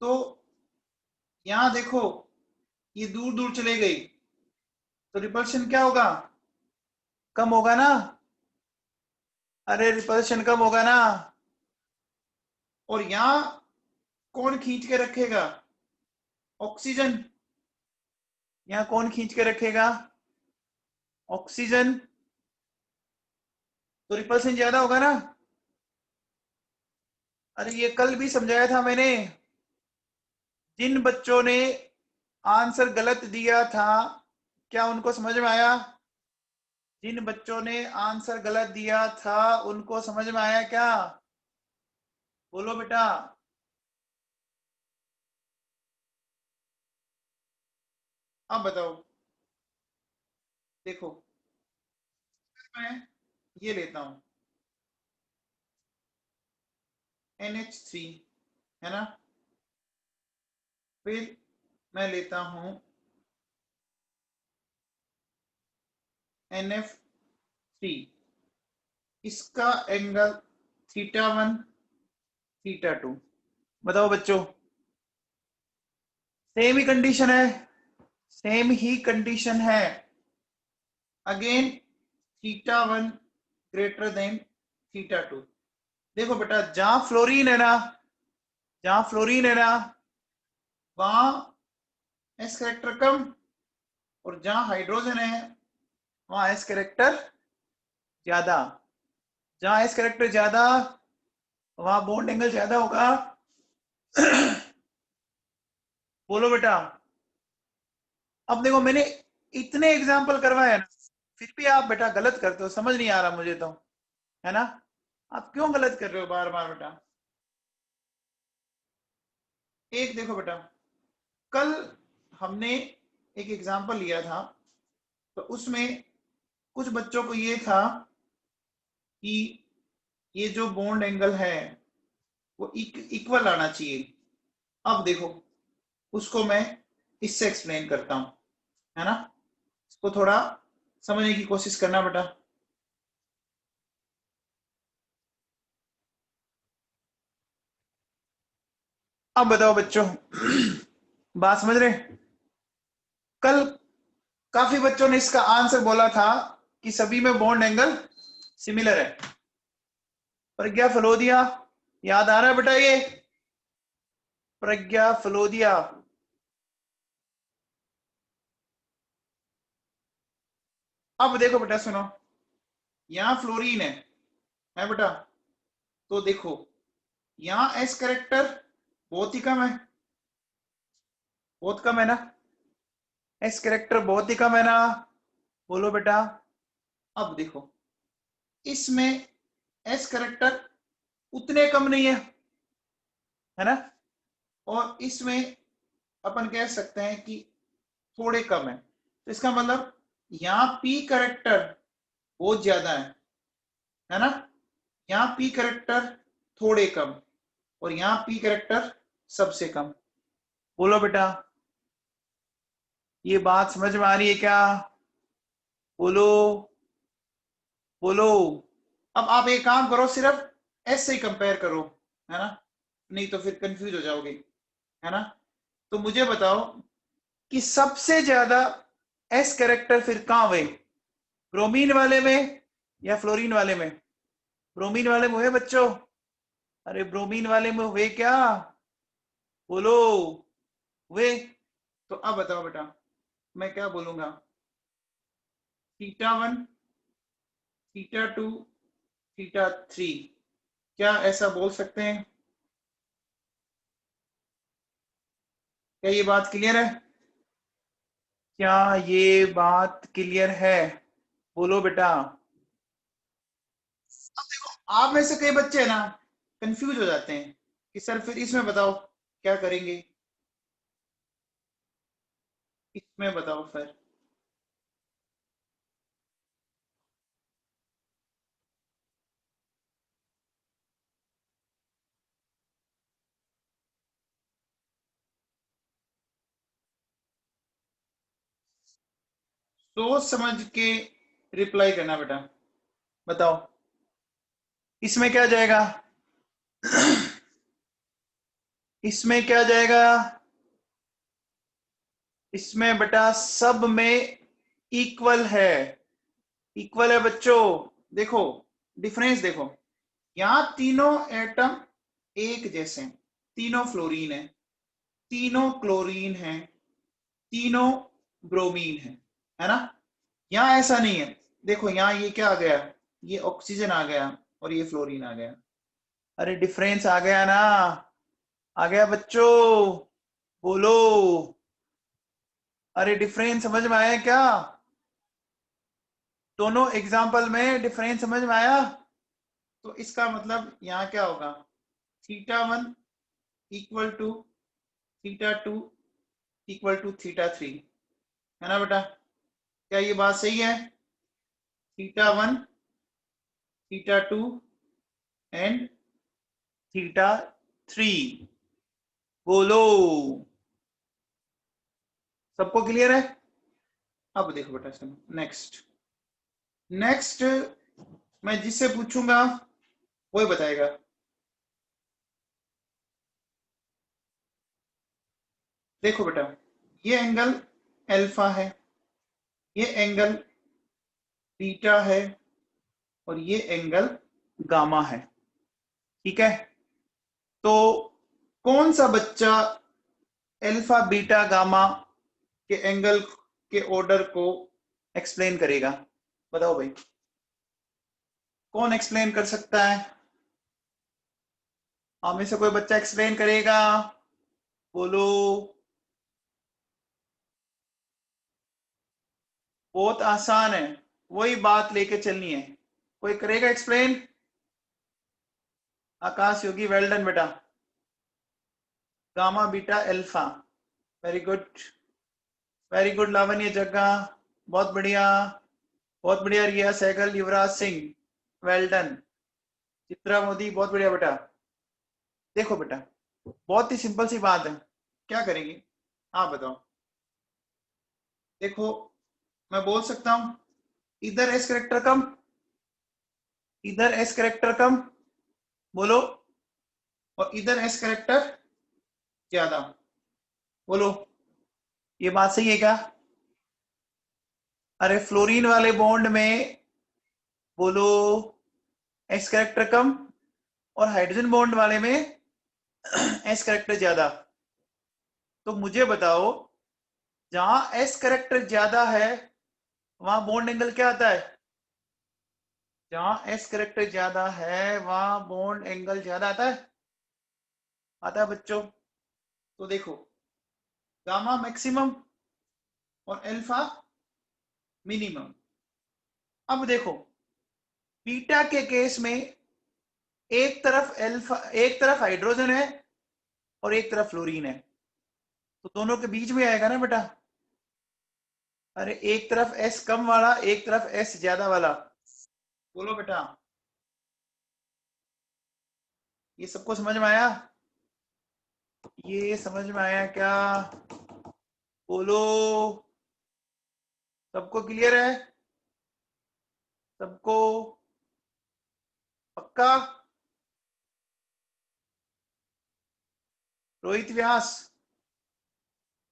तो यहां देखो ये दूर दूर चले गई, तो रिपल्शन क्या होगा, कम होगा ना। अरे रिपल्शन कम होगा ना। और यहां कौन खींच के रखेगा, ऑक्सीजन। यहां कौन खींच के रखेगा, ऑक्सीजन। तो रिपल्शन ज्यादा होगा ना। अरे ये कल भी समझाया था मैंने। जिन बच्चों ने आंसर गलत दिया था, क्या उनको समझ में आया। जिन बच्चों ने आंसर गलत दिया था उनको समझ में आया क्या, बोलो बेटा। अब बताओ, देखो मैं ये लेता हूं NH3, है ना। फिर मैं लेता हूं NF3, इसका एंगल θ1 θ2। बताओ बच्चों, सेम ही कंडीशन है, सेम ही कंडीशन है। Again θ1 greater than θ2। देखो बेटा, जहां फ्लोरीन है ना, जहां फ्लोरीन है ना, वहां एस कैरेक्टर कम, और जहां हाइड्रोजन है वहां एस कैरेक्टर ज्यादा। जहां एस कैरेक्टर ज्यादा वहां बॉन्ड एंगल ज्यादा होगा। बोलो बेटा। अब देखो मैंने इतने एग्जाम्पल करवाए ना, फिर भी आप बेटा गलत करते हो, समझ नहीं आ रहा मुझे तो, है ना। आप क्यों गलत कर रहे हो बार बार बेटा। एक देखो बेटा, कल हमने एक एग्जाम्पल लिया था, तो उसमें कुछ बच्चों को ये था कि ये जो बॉन्ड एंगल है वो इक्वल आना चाहिए। अब देखो, उसको मैं इससे एक्सप्लेन करता हूं, है ना। इसको थोड़ा समझने की कोशिश करना बेटा। अब बताओ बच्चों, बात समझ रहे। कल काफी बच्चों ने इसका आंसर बोला था कि सभी में बॉन्ड एंगल सिमिलर है। प्रज्ञा फलोदिया, याद आ रहा है बेटा ये, प्रज्ञा फलोदिया। अब देखो बेटा सुनो, यहां फ्लोरीन है बेटा। तो देखो यहां एस करेक्टर बहुत ही कम है, बहुत कम है ना। एस करेक्टर बहुत ही कम है ना, बोलो बेटा। अब देखो इसमें एस करेक्टर उतने कम नहीं है ना। और इसमें अपन कह सकते हैं कि थोड़े कम है। तो इसका मतलब यहाँ पी करेक्टर बहुत ज्यादा है ना। यहाँ पी करेक्टर थोड़े कम, और यहाँ पी करेक्टर सबसे कम। बोलो बेटा, ये बात समझ में आ रही है क्या, बोलो, बोलो। अब आप एक काम करो, सिर्फ एस से ही कंपेयर करो, है ना, नहीं तो फिर कंफ्यूज हो जाओगे, है ना। तो मुझे बताओ कि सबसे ज्यादा एस कैरेक्टर फिर कहां हुए, ब्रोमीन वाले में या फ्लोरीन वाले में। ब्रोमीन वाले में हुए बच्चों, अरे ब्रोमीन वाले में हुए क्या, बोलो, हुए। तो अब बताओ बेटा, मैं क्या बोलूंगा, θ1 θ2 θ3, क्या ऐसा बोल सकते हैं। क्या ये बात क्लियर है, क्या ये बात क्लियर है, बोलो बेटा। अब देखो, आप में से कई बच्चे हैं ना कंफ्यूज हो जाते हैं कि सर फिर इसमें बताओ क्या करेंगे, इसमें बताओ फिर। सोच समझ के रिप्लाई करना बेटा। बताओ इसमें क्या जाएगा। इसमें क्या जाएगा, इसमें बेटा सब में इक्वल है, इक्वल है बच्चों। देखो डिफरेंस देखो, यहां तीनों एटम एक जैसे हैं, तीनों फ्लोरीन है, तीनों क्लोरीन है, तीनों ब्रोमीन है ना। यहां ऐसा नहीं है, देखो यहां ये क्या आ गया, ये ऑक्सीजन आ गया और ये फ्लोरीन आ गया। अरे डिफरेंस आ गया ना, आ गया बच्चों, बोलो। अरे डिफरेंस समझ में आया क्या, दोनों एग्जाम्पल में डिफरेंस समझ में आया। तो इसका मतलब यहाँ क्या होगा, theta 1 equal to theta 2 equal to theta 3, है ना बेटा। क्या ये बात सही है, थीटा 1 थीटा 2 एंड थीटा 3, बोलो। सबको क्लियर है। अब देखो बेटा सुनो, नेक्स्ट नेक्स्ट मैं जिससे पूछूंगा वही बताएगा। देखो बेटा, ये एंगल अल्फा है, ये एंगल बीटा है और ये एंगल गामा है, ठीक है। तो कौन सा बच्चा अल्फा बीटा गामा के एंगल के ऑर्डर को एक्सप्लेन करेगा, बताओ भाई, कौन एक्सप्लेन कर सकता है। हम में से कोई बच्चा एक्सप्लेन करेगा, बोलो। बहुत आसान है, वही बात लेके चलनी है। कोई करेगा explain, Aakash Yogi, well done बेटा। Gamma beta alpha, very good, very good Lavanya Jagga, बहुत बढ़िया, बहुत बढ़िया। Riya Sehgal, Yuvraj Singh, well done. चित्रा मोदी, बहुत बढ़िया बेटा। देखो बेटा बहुत ही सिंपल सी बात है, क्या करेंगे आप बताओ। देखो मैं बोल सकता हूं इधर एस करेक्टर कम, इधर एस करेक्टर कम, बोलो, और इधर एस करेक्टर ज्यादा, बोलो। ये बात सही है क्या। अरे फ्लोरीन वाले बॉन्ड में, बोलो, एस करेक्टर कम, और हाइड्रोजन बॉन्ड वाले में एस करेक्टर ज्यादा। तो मुझे बताओ, जहां एस करेक्टर ज्यादा है वहां बॉन्ड एंगल क्या आता है, जहां एस करेक्टर ज्यादा है वहां बॉन्ड एंगल ज्यादा आता है, आता है बच्चों। तो देखो गामा मैक्सिमम और अल्फा मिनिमम। अब देखो बीटा के केस में एक तरफ अल्फा, एक तरफ हाइड्रोजन है और एक तरफ फ्लोरीन है, तो दोनों के बीच में आएगा ना बेटा। अरे एक तरफ एस कम वाला, एक तरफ एस ज्यादा वाला, बोलो बेटा। ये सबको समझ में आया, ये समझ में आया क्या, बोलो। सबको क्लियर है, सबको पक्का। रोहित व्यास,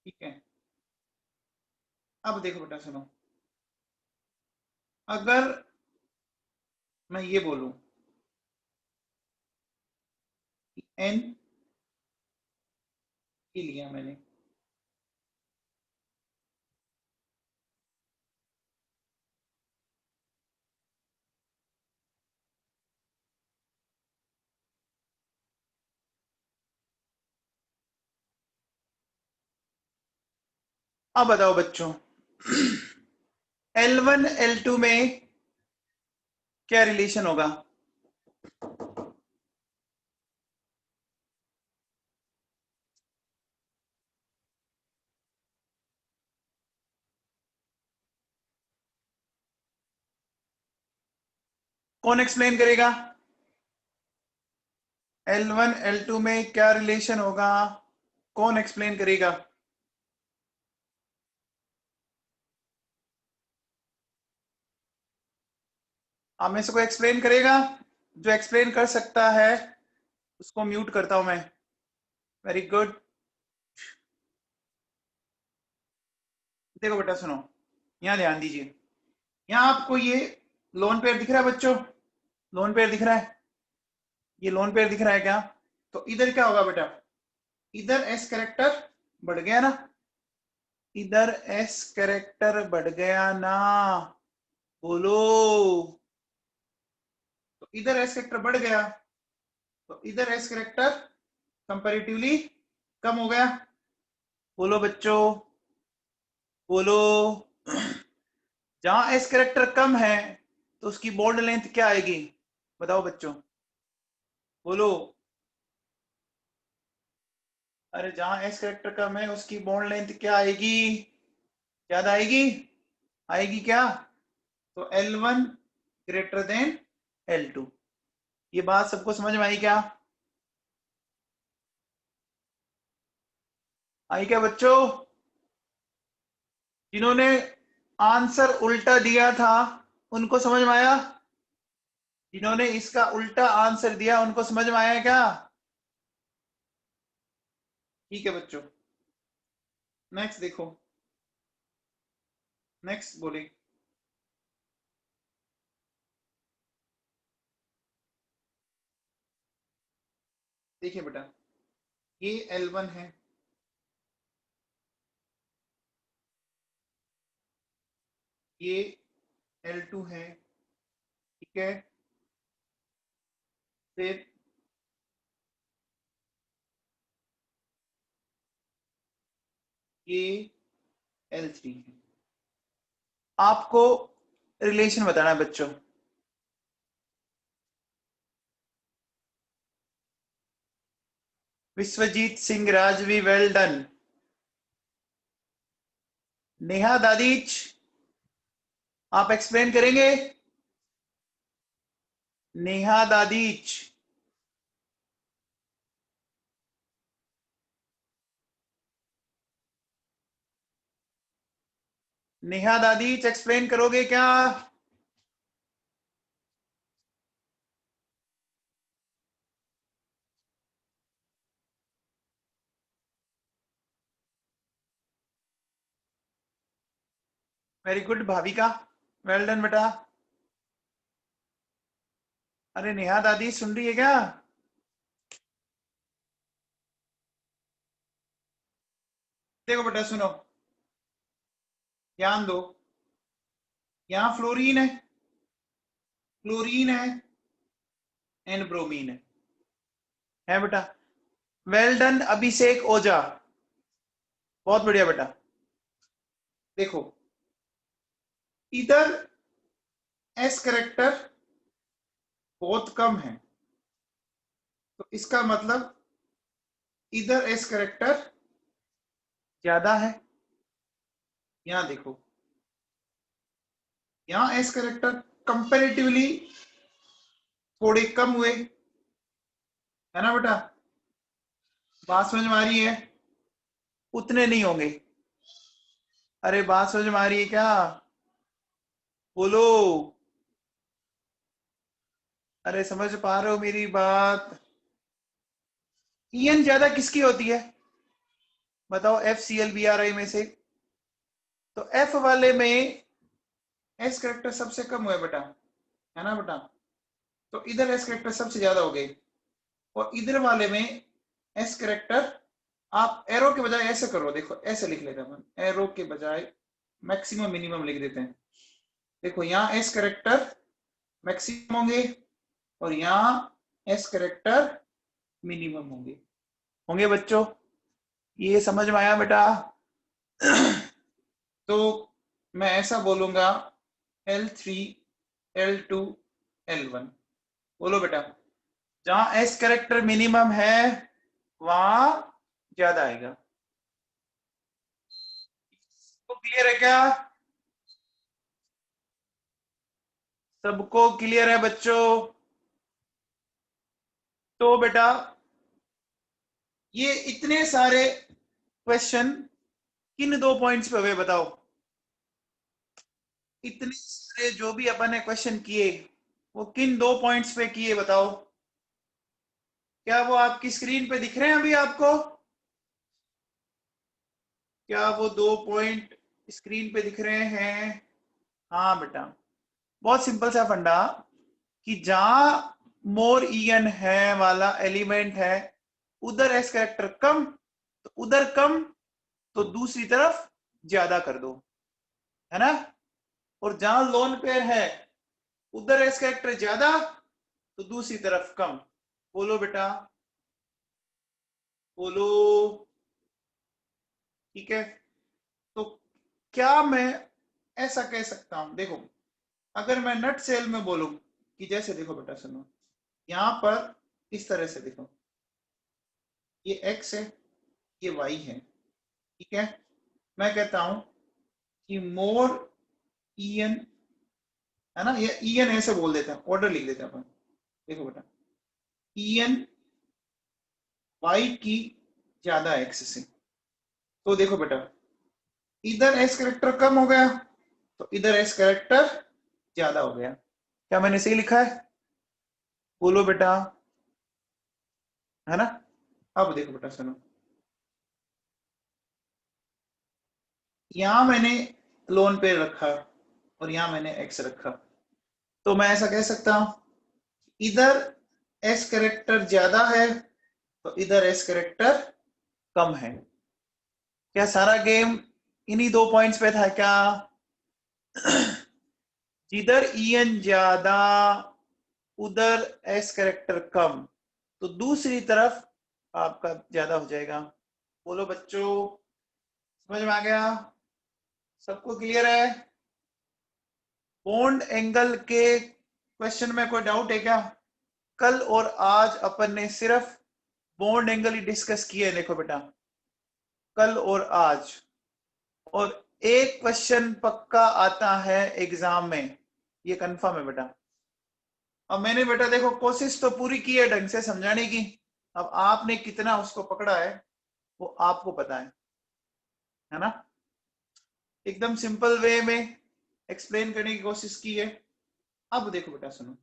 ठीक है। अब देखो बेटा सुनो, अगर मैं ये बोलूं एन ये लिया मैंने, अब बताओ बच्चों L1 L2 में क्या रिलेशन होगा। कौन एक्सप्लेन करेगा, L1 L2 में क्या रिलेशन होगा, कौन एक्सप्लेन करेगा। आप में से कोई एक्सप्लेन करेगा, जो एक्सप्लेन कर सकता है उसको म्यूट करता हूं मैं। Very good. देखो बेटा सुनो, यहाँ ध्यान दीजिए, यहाँ आपको ये लोन पेयर दिख रहा है बच्चों, लोन पेयर दिख रहा है, ये लोन पेयर दिख रहा है क्या? तो इधर क्या होगा बेटा, इधर एस कैरेक्टर बढ़ गया ना, इधर एस कैरेक्टर बढ़ गया ना, बोलो। तो इधर एस कैरेक्टर बढ़ गया, तो इधर एस कैरेक्टर कंपैरेटिवली कम हो गया, बोलो बच्चों, बोलो। जहां एस कैरेक्टर कम है तो उसकी बोल्ड लेंथ क्या आएगी, बताओ बच्चों, बोलो। अरे जहां एस कैरेक्टर कम है उसकी बोल्ड लेंथ क्या आएगी, ज्यादा आएगी, आएगी क्या? तो L1 ग्रेटर देन L2। ये बात सबको समझ में आई क्या? आई क्या बच्चों? जिन्होंने आंसर उल्टा दिया था उनको समझ में आया? जिन्होंने इसका उल्टा आंसर दिया उनको समझ में आया क्या? ठीक है बच्चों, नेक्स्ट देखो, नेक्स्ट बोले। देखिए बेटा, ये L1 है, ये L2 है, ठीक है, फिर ये L3 है। आपको रिलेशन बताना है बच्चों, विश्वजीत सिंह राजवी, वेल डन। नेहा दादीच, आप एक्सप्लेन करेंगे? नेहा दादीच, नेहा दादीच एक्सप्लेन करोगे क्या? Very good Bhavika, well done बेटा। अरे नेहा दादी सुन रही है क्या? देखो बेटा सुनो, ध्यान दो, यहाँ फ्लोरीन है, क्लोरीन है, एंड ब्रोमीन है बेटा। वेल डन अभिषेक ओझा, बहुत बढ़िया बेटा। देखो, इधर एस करेक्टर बहुत कम है, तो इसका मतलब इधर एस करेक्टर ज्यादा है। यहां देखो, यहां एस करेक्टर कंपेरेटिवली थोड़े कम हुए, है ना बेटा? बात समझ में आ रही है? उतने नहीं होंगे। अरे बात समझ में आ रही है क्या, बोलो। अरे समझ पा रहे हो मेरी बात? ईएन ज्यादा किसकी होती है, बताओ, FCl में से? तो एफ वाले में एस करेक्टर सबसे कम हुआ बेटा, है ना बेटा? तो इधर एस करेक्टर सबसे ज्यादा हो गए, और इधर वाले में एस करेक्टर, आप एरो के बजाय ऐसे करो, देखो ऐसे लिख लेते हैं, एरो के बजाय मैक्सिमम मिनिमम लिख देते हैं। देखो यहाँ एस करेक्टर मैक्सिमम होंगे, और यहाँ एस करेक्टर मिनिमम होंगे, होंगे बच्चों? ये समझ में आया बेटा? तो मैं ऐसा बोलूंगा, L3, L2, L1, बोलो बेटा। जहां एस करेक्टर मिनिमम है वहां ज्यादा आएगा। तो क्लियर है क्या? सबको क्लियर है बच्चों? तो बेटा, ये इतने सारे क्वेश्चन किन दो पॉइंट्स पे हुए बताओ? इतने सारे जो भी अपन ने क्वेश्चन किए वो किन दो पॉइंट्स पे किए बताओ? क्या वो आपकी स्क्रीन पे दिख रहे हैं अभी आपको? क्या वो 2 पॉइंट स्क्रीन पे दिख रहे हैं? हाँ बेटा, बहुत सिंपल सा फंडा कि जहां मोर ईएन है वाला एलिमेंट है उधर एस कैरेक्टर कम, तो उधर कम तो दूसरी तरफ ज्यादा कर दो, है ना। और जहां लोन पेयर है उधर एस कैरेक्टर ज्यादा तो दूसरी तरफ कम। बोलो बेटा, बोलो। ठीक है, तो क्या मैं ऐसा कह सकता हूं, देखो अगर मैं नट सेल में बोलूं कि जैसे देखो बेटा सुनो, यहां पर इस तरह से देखो, ये x है, ये y है, ठीक है। मैं कहता हूं कि मोर ईएन, है ना, ये ईएन ऐसे बोल देते हैं, ऑर्डर लिख देते हैं अपन। देखो बेटा, ईएन y की ज्यादा x से, तो देखो बेटा इधर s कैरेक्टर कम हो गया तो इधर s कैरेक्टर ज्यादा हो गया। क्या मैंने सही लिखा है? बोलो बेटा, है ना। अब देखो बेटा सुनो, यहां मैंने लोन पे रखा और यहां मैंने x रखा, तो मैं ऐसा कह सकता हूं इधर s कैरेक्टर ज्यादा है तो इधर s कैरेक्टर कम है। क्या सारा गेम इन्हीं 2 पॉइंट्स पे था क्या? जिधर ईएन ज्यादा उधर एस कैरेक्टर कम, तो दूसरी तरफ आपका ज्यादा हो जाएगा। बोलो बच्चों, समझ में आ गया? सबको क्लियर है? बॉन्ड एंगल के क्वेश्चन में कोई डाउट है क्या? कल और आज अपन ने सिर्फ बॉन्ड एंगल ही डिस्कस किए। देखो बेटा, कल और आज, और एक क्वेश्चन पक्का आता है एग्जाम में, ये कंफर्म है बेटा। अब मैंने बेटा देखो कोशिश तो पूरी की है ढंग से समझाने की, अब आपने कितना उसको पकड़ा है वो आपको पता है ना। एकदम सिंपल वे में एक्सप्लेन करने की कोशिश की है। अब देखो बेटा सुनो,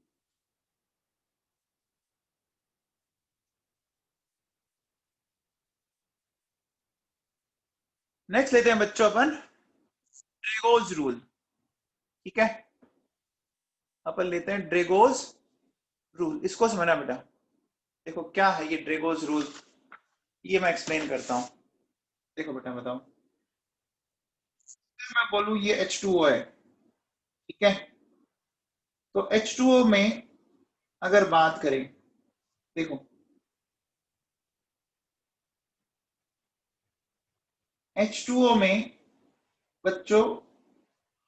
नेक्स्ट लेते हैं बच्चों अपन ड्रेगोज रूल। ठीक है, अपन लेते हैं ड्रेगोज रूल। इसको समझना बेटा, देखो क्या है ये ड्रेगोज रूल, ये मैं एक्सप्लेन करता हूं। देखो बेटा बताओ, मैं बोलूं ये H2O है, ठीक है। तो H2O में अगर बात करें, देखो H2O में बच्चों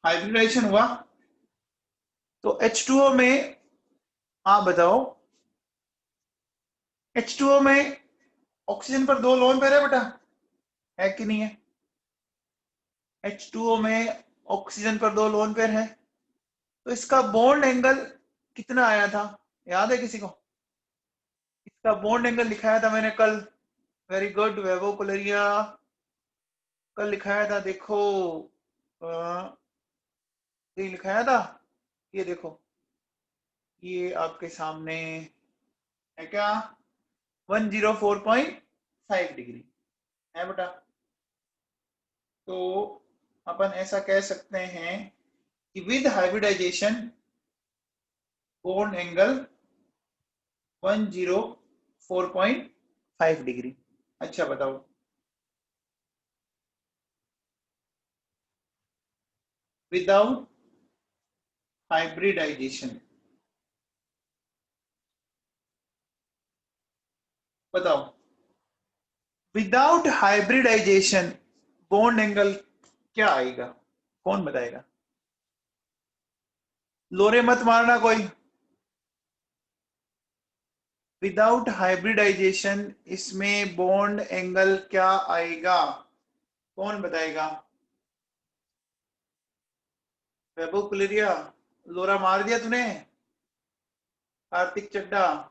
हाइब्रिडाइजेशन हुआ, तो H2O में आप बताओ, H2O में ऑक्सीजन पर 2 लोन पेयर है बेटा, है कि नहीं है? H2O में ऑक्सीजन पर 2 लोन पेयर है, तो इसका बॉन्ड एंगल कितना आया था, याद है किसी को? इसका बॉन्ड एंगल लिखाया था मैंने कल। वेरी गुड वैभव कुलरिया, कल लिखाया था देखो, ये लिखाया था, ये देखो, ये आपके सामने है क्या, 104.5 डिग्री है बेटा। तो अपन ऐसा कह सकते हैं कि with hybridisation bond angle 104.5 degree. अच्छा बताओ, विदाउट हाइब्रिडाइजेशन बताओ, विदाउट हाइब्रिडाइजेशन बॉन्ड एंगल क्या आएगा? कौन बताएगा? लोरे मत मारना कोई। विदाउट हाइब्रिडाइजेशन इसमें बॉन्ड एंगल क्या आएगा? कौन बताएगा? वैभव कुलेरिया, लोरा मार दिया तूने? कार्तिक चड्डा,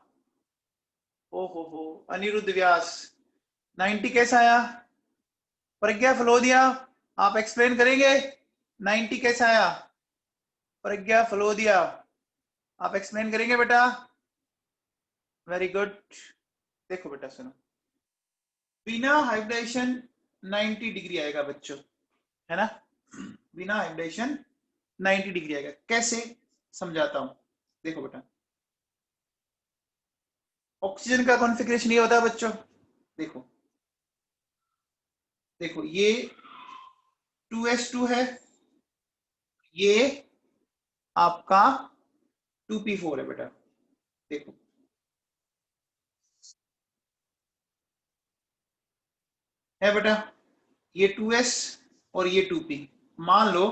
हो अनिरुद्ध व्यास, 90 कैसा आया? प्रज्ञा फलोदिया, आप एक्सप्लेन करेंगे 90 कैसा आया? प्रज्ञा फलोदिया, आप एक्सप्लेन करेंगे बेटा? Very good. देखो बेटा सुनो, बिना हाइब्रिडाइजेशन 90 डिग्री आएगा बच्चों, है ना, बिना हाइब्रिडेशन 90 डिग्री आएगा। कैसे समझाता हूं, देखो बेटा, ऑक्सीजन का कॉन्फ़िगरेशन ये होता है बच्चों, देखो देखो ये 2s2 है, ये आपका 2p4 है बेटा, देखो है बेटा, ये 2s और ये 2p, मान लो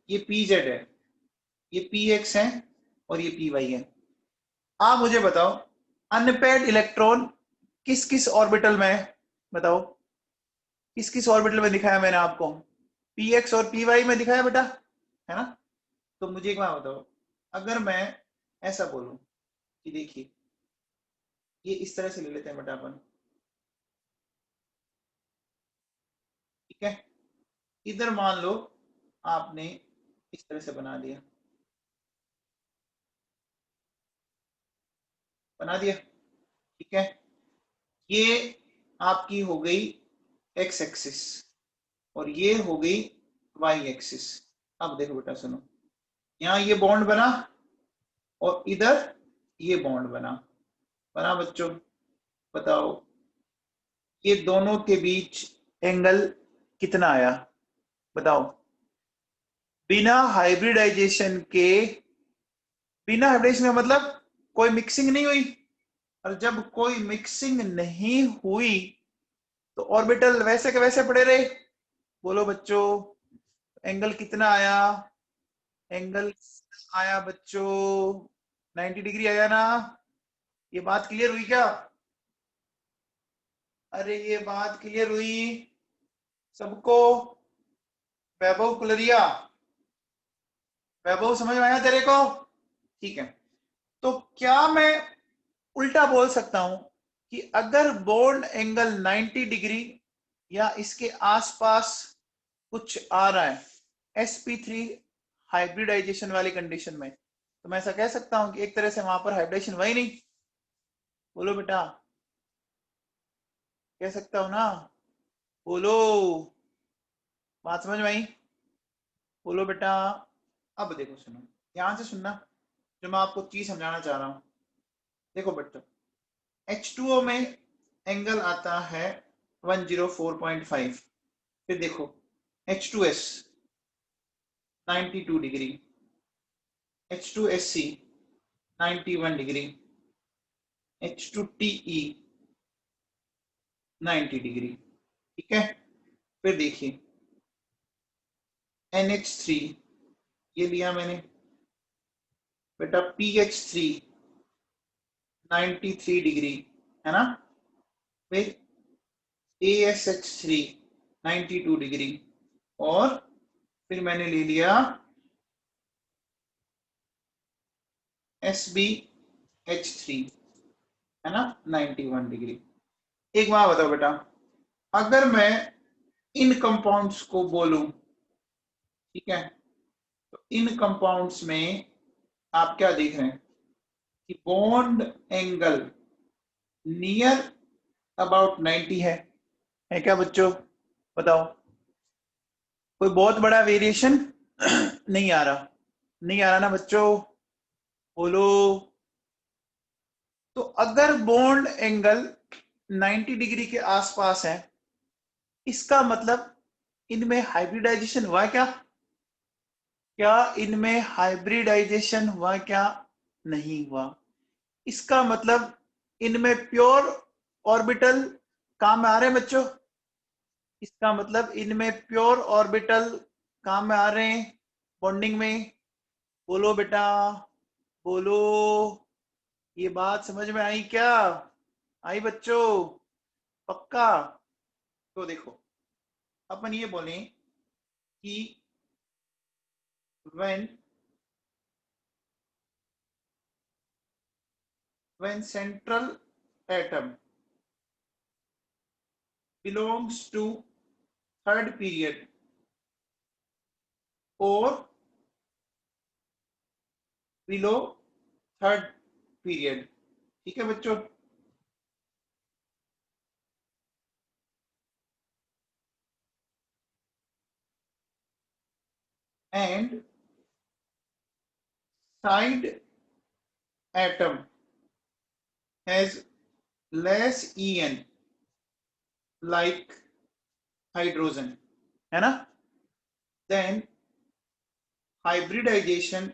ये pz है, ये px है और ये py है। आप मुझे बताओ अनपेयर्ड इलेक्ट्रॉन किस किस ऑर्बिटल में है, बताओ किस किस ऑर्बिटल में दिखाया मैंने आपको, px और py में दिखाया बेटा, है ना। तो मुझे एक बात बताओ, अगर मैं ऐसा बोलूं कि देखिए ये इस तरह से ले लेते हैं बेटा अपन, ठीक है, इधर मान लो आपने इस तरह से बना दिया, बना दिया, ठीक है, ये आपकी हो गई एक्स एक्सिस और ये हो गई वाई एक्सिस। अब देखो बेटा सुनो, यहाँ ये बॉन्ड बना और इधर ये बॉन्ड बना, बना बच्चों, बताओ ये दोनों के बीच एंगल कितना आया, बताओ, बिना हाइब्रिडाइजेशन के, बिना हाइब्रिडाइजेशन का मतलब कोई मिक्सिंग नहीं हुई, और जब कोई मिक्सिंग नहीं हुई तो ऑर्बिटल वैसे के वैसे पड़े रहे। बोलो बच्चों एंगल कितना आया, एंगल आया बच्चों 90 डिग्री आया ना। ये बात क्लियर हुई क्या, अरे ये बात क्लियर हुई सबको, वैभव कुलरिया, वैभव समझ में आया तेरे को, ठीक है। तो क्या मैं उल्टा बोल सकता हूं कि अगर बॉन्ड एंगल 90 डिग्री या इसके आसपास कुछ आ रहा है sp3 हाइब्रिडाइजेशन वाली कंडीशन में, तो मैं ऐसा कह सकता हूं कि एक तरह से वहां पर हाइब्रिडाइजेशन हुआ ही नहीं, बोलो बेटा, कह सकता हूं ना, बोलो, बात समझ में आई, बोलो बेटा। अब देखो सुनो, ध्यान से सुनना, जो मैं आपको चीज समझाना चाह रहा हूं, देखो बेटा H2O में एंगल आता है 104.5, फिर देखो H2S 92 degree, H2SC 91 degree, H2TE 90 degree, ठीक है। फिर देखिए NH3 ये लिया मैंने बेटा, PH3 93 डिग्री, है ना, फिर ASH3 92 डिग्री, और फिर मैंने ले लिया SbH3, है ना, 91 डिग्री। एक बात बताओ बेटा, अगर मैं इन कंपाउंड्स को बोलूं, ठीक है, तो इन कंपाउंड्स में आप क्या देख रहे हैं कि बॉन्ड एंगल नियर अबाउट 90 है क्या बच्चों, बताओ, कोई बहुत बड़ा वेरिएशन नहीं आ रहा, नहीं आ रहा ना बच्चों, बोलो। तो अगर बॉन्ड एंगल 90 डिग्री के आसपास है, इसका मतलब इनमें हाइब्रिडाइजेशन हुआ क्या, क्या इनमें हाइब्रिडाइजेशन हुआ क्या, नहीं हुआ, इसका मतलब इनमें प्योर ऑर्बिटल काम में आ रहे हैं बच्चों, इसका मतलब इनमें प्योर ऑर्बिटल काम में आ रहे हैं बॉन्डिंग में, बोलो बेटा, बोलो, ये बात समझ में आई क्या, आई बच्चों, पक्का। तो देखो अपन ये बोले कि when central atom belongs to third period or below third period, ठीक है बच्चों, and side atom has less En like hydrogen, है ना, then hybridization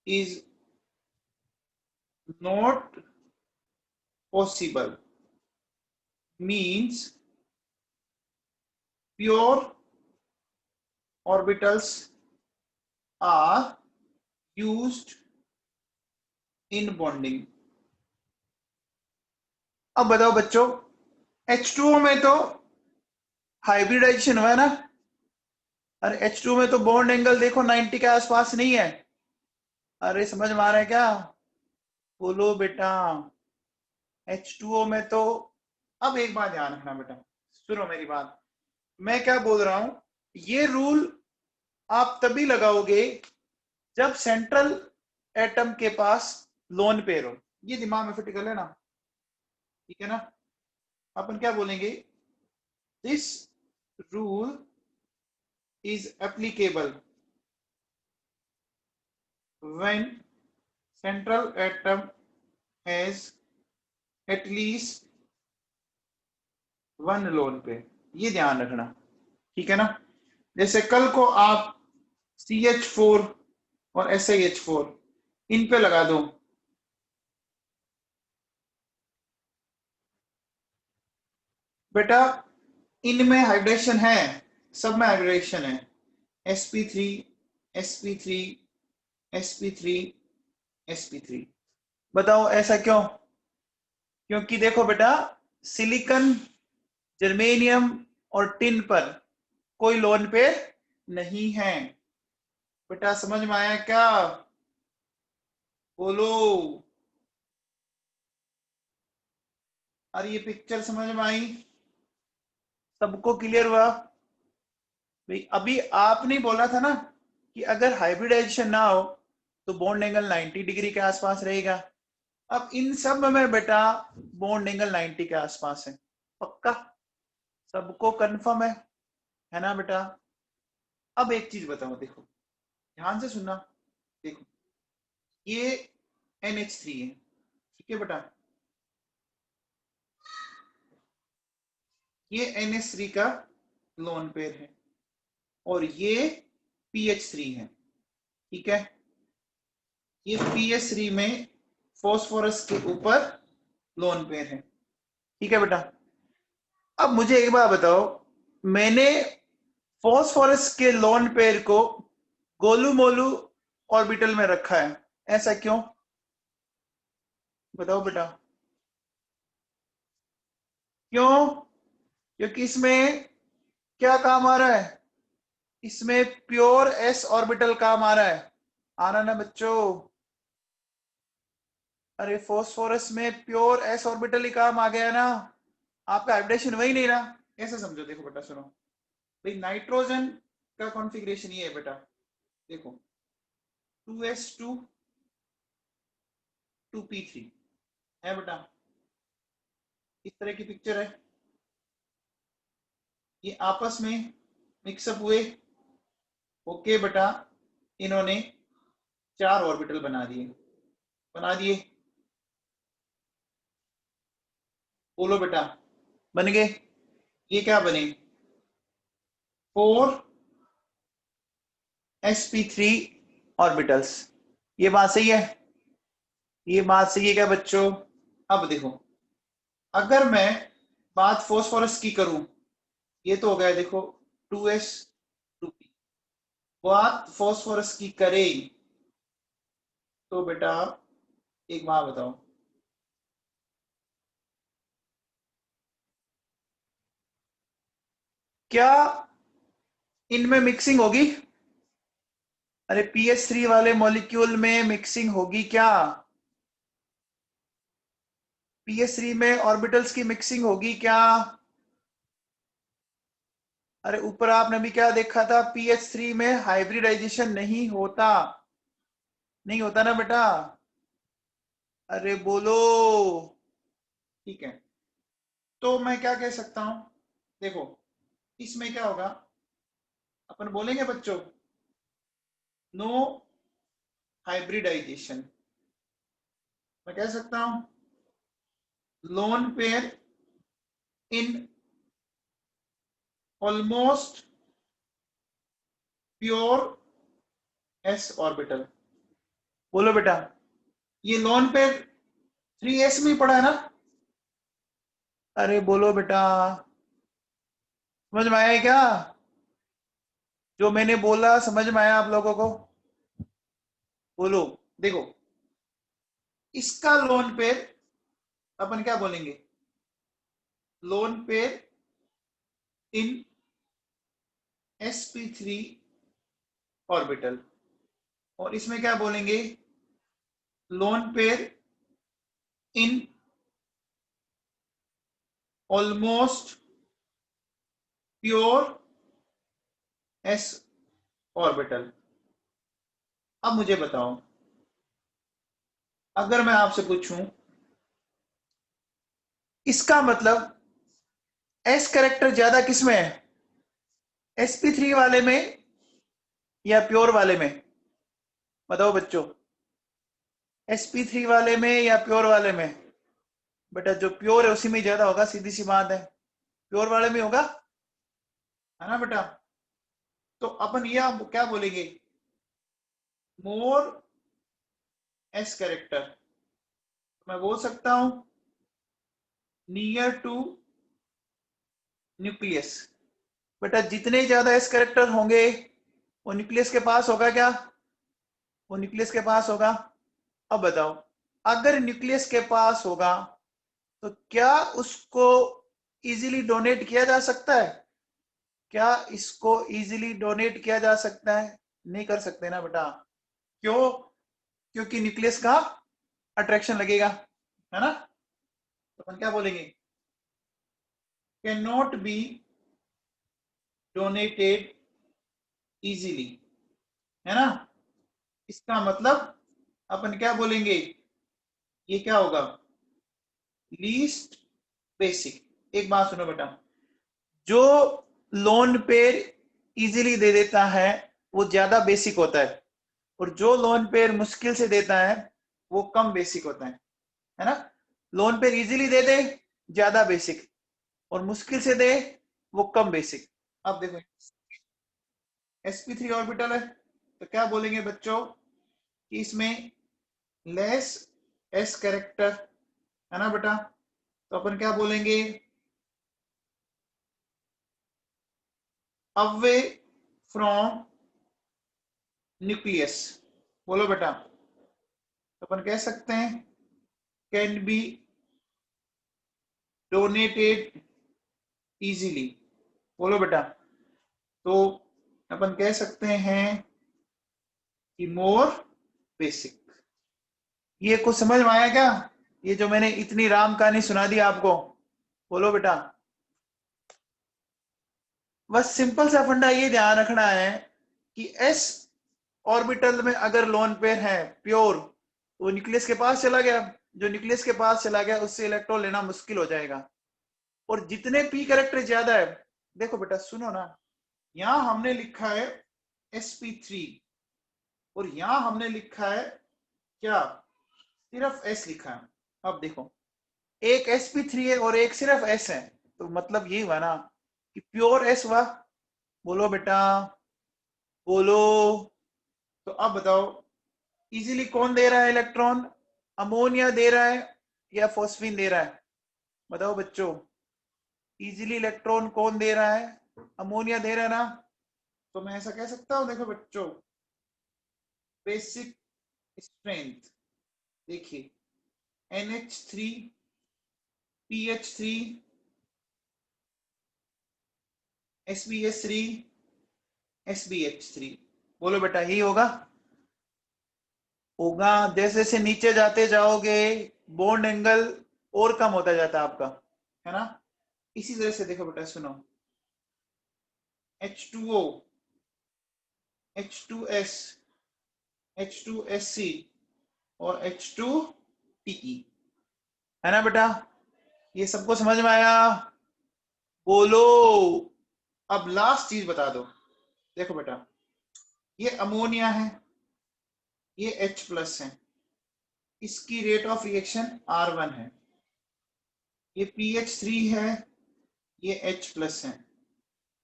is not possible, means pure orbitals are used in bonding. अब बताओ बच्चों, H2O में तो हाइब्रिडाइजेशन हुआ है ना, अरे H2O में तो बॉन्ड एंगल देखो 90 के आसपास नहीं है। अरे समझ में आ रहा है क्या? बोलो बेटा। H2O में तो, अब एक बात ध्यान रखना बेटा, सुनो मेरी बात, मैं क्या बोल रहा हूं, ये रूल आप तभी लगाओगे जब सेंट्रल एटम के पास लोन पेयर हो। ये दिमाग में फिट कर लेना, ठीक है ना। अपन क्या बोलेंगे, this rule is applicable when central atom has at least one lone pair. ये ध्यान रखना, ठीक है ना। जैसे कल को आप CH4 और SiH4 इन पे लगा दो, बेटा इनमें हाइब्रिडेशन है, सब में हाइब्रिडेशन है, sp3 sp3 sp3 sp3। बताओ ऐसा क्यों? क्योंकि देखो बेटा, सिलिकॉन, जर्मेनियम और टिन पर कोई लोन पेयर नहीं है। बेटा समझ में आया क्या? बोलो। अरे ये पिक्चर समझ में आई? सबको क्लियर हुआ? भाई अभी आपने बोला था ना कि अगर हाइब्रिडाइजेशन ना हो तो बॉन्ड एंगल 90 डिग्री के आसपास रहेगा। अब इन सब में बेटा बॉन्ड एंगल 90 के आसपास है, पक्का? सबको कंफर्म है ना बेटा? अब एक चीज बताओ, देखो ध्यान से सुनना, देखो ये NH3 है, ठीक है बेटा, ये NH3 का लोन पेयर है और ये PH3 है, ठीक है। ये PH3 में फॉस्फोरस के ऊपर लोन पेयर है, ठीक है बेटा। अब मुझे एक बात बताओ, मैंने फॉस्फोरस के लोन पेयर को गोलू मोलू ऑर्बिटल में रखा है, ऐसा क्यों? बताओ बेटा क्यों? क्योंकि इसमें क्या काम आ रहा है, इसमें प्योर S ऑर्बिटल काम आ रहा है, आ रहा ना बच्चों? अरे फॉस्फोरस में प्योर S ऑर्बिटल ही काम आ गया ना, आपका हाइब्रिडेशन वही नहीं रहा। ऐसे समझो, देखो बेटा सुनो, भाई नाइट्रोजन का कॉन्फ़िगरेशन ये है बेटा, देखो 2s2 2p3 है बेटा, इस तरह की पिक्चर है। ये आपस में मिक्सअप हुए, ओके बेटा, इन्होंने 4 ऑर्बिटल बना दिए, बना दिए, बोलो बेटा बन गए। ये क्या बने, 4 sp3 ऑर्बिटल्स। ये बात सही है? ये बात सही है क्या बच्चों? अब देखो, अगर मैं बात फॉस्फोरस की करूं, ये तो हो गया देखो 2s2p, बात फॉस्फोरस की करें तो बेटा एक बात बताओ, क्या इनमें मिक्सिंग होगी? अरे PH3 वाले मॉलिक्यूल में मिक्सिंग होगी क्या? PH3 में ऑर्बिटल्स की मिक्सिंग होगी क्या? अरे ऊपर आपने भी क्या देखा था, PH3 में हाइब्रिडाइजेशन नहीं होता, नहीं होता ना बेटा? अरे बोलो, ठीक है। तो मैं क्या कह सकता हूं, देखो इसमें क्या होगा, अपन बोलेंगे बच्चों नो हाइब्रिडाइजेशन। मैं कह सकता हूं lone pair in almost pure S orbital. बोलो बेटा, ये लोन पेयर 3s में ही पड़ा है ना? अरे बोलो बेटा, समझ में आया है क्या? जो मैंने बोला समझ में आया आप लोगों को? बोलो। देखो, इसका लोन पेयर अपन क्या बोलेंगे, लोन पेयर इन sp3 ऑर्बिटल, और इसमें क्या बोलेंगे, lone pair in almost pure s orbital. अब मुझे बताओ, अगर मैं आपसे पूछूं इसका मतलब s कैरेक्टर ज्यादा किसमें है, sp3 वाले में या प्योर वाले में? बताओ बच्चों, sp3 वाले में या प्योर वाले में? बेटा जो प्योर है उसी में ज्यादा होगा, सीधी सी बात है, प्योर वाले में होगा, है ना बेटा? तो अपन ये क्या बोलेंगे, मोर एस कैरेक्टर। मैं बोल सकता हूं नियर टू न्यूक्लियस। बेटा जितने ज्यादा एस कैरेक्टर होंगे वो न्यूक्लियस के पास होगा क्या, वो न्यूक्लियस के पास होगा। अब बताओ, अगर न्यूक्लियस के पास होगा तो क्या उसको इजीली डोनेट किया जा सकता है? क्या इसको इजीली डोनेट किया जा सकता है? नहीं कर सकते ना बेटा। क्यों? क्योंकि न्यूक्लियस का अट्रैक्शन लगेगा, है ना? तो अपन क्या बोलेंगे, can not be donated easily, है ना? इसका मतलब अपन क्या बोलेंगे, ये क्या होगा, लीस्ट बेसिक। एक बात सुनो बेटा, जो लोन पेयर इजीली दे देता है वो ज्यादा बेसिक होता है, और जो लोन पेयर मुश्किल से देता है वो कम बेसिक होता है ना? लोन पेयर इजीली दे दे ज्यादा बेसिक, और मुश्किल से दे वो कम बेसिक। अब देखो sp3 ऑर्बिटल है तो क्या बोलेंगे बच्चों कि इसमें लेस s कैरेक्टर, है ना बेटा? तो अपन क्या बोलेंगे, अवे फ्रॉम न्यूक्लियस। बोलो बेटा, तो अपन कह सकते हैं कैन बी डोनेटेड इजीली। बोलो बेटा, तो अपन कह सकते हैं कि मोर बेसिक। ये कुछ समझ में आया क्या, ये जो मैंने इतनी राम कहानी सुना दी आपको? बोलो बेटा। बस सिंपल सा फंडा ये ध्यान रखना है कि s ऑर्बिटल में अगर लोन पेयर है प्योर तो वो न्यूक्लियस के पास चला गया, जो न्यूक्लियस के पास चला गया उससे इलेक्ट्रॉन लेना मुश्किल हो जाएगा। और जितने p कैरेक्टर ज्यादा है, देखो बेटा सुनो ना, यहां हमने लिखा है sp3 और यहां हमने लिखा है क्या, सिर्फ s लिखा है। अब देखो, एक sp3 है और एक सिर्फ s है, तो मतलब ये हुआ ना कि प्योर s हुआ। बोलो बेटा, बोलो। तो अब बताओ, इजीली कौन दे रहा है इलेक्ट्रॉन, अमोनिया दे रहा है या फॉस्फीन दे रहा है? बताओ बच्चों, इजीली इलेक्ट्रॉन कौन दे रहा है, अमोनिया दे रहा है ना? तो मैं ऐसा कह सकता हूं, देखो बच्चों, बेसिक स्ट्रेंथ देखिए, NH3 PH3 SbS3 SbH3। बोलो बेटा, यही होगा? होगा। जैसे जैसे नीचे जाते जाओगे बॉन्ड एंगल और कम होता जाता है आपका, है ना? इसी तरह से देखो बेटा, सुनो, H2O H2S H2SC और H2PE, है ना बेटा? ये सबको समझ में आया? बोलो। अब लास्ट चीज बता दो, देखो बेटा, ये अमोनिया है, ये H+ है, इसकी रेट ऑफ रिएक्शन R1 है, ये PH3 है, ये H+ है,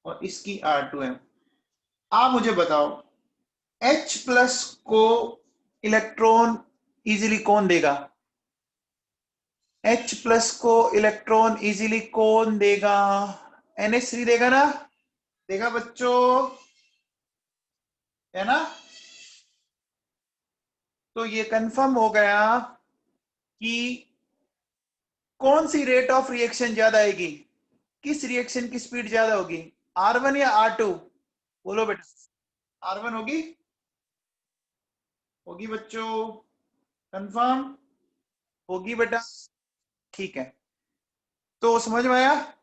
और इसकी R2 है। आप मुझे बताओ H+ को इलेक्ट्रॉन इजीली कौन देगा? H+ को इलेक्ट्रॉन इजीली कौन देगा? NH3 देगा ना? देगा बच्चों, है ना? तो ये कंफर्म हो गया कि कौन सी रेट ऑफ रिएक्शन ज्यादा आएगी, किस रिएक्शन की स्पीड ज्यादा होगी, R1 या R2? बोलो बेटा, R1 होगी, होगी बच्चों, कंफर्म होगी बेटा? ठीक है, तो समझ में आया?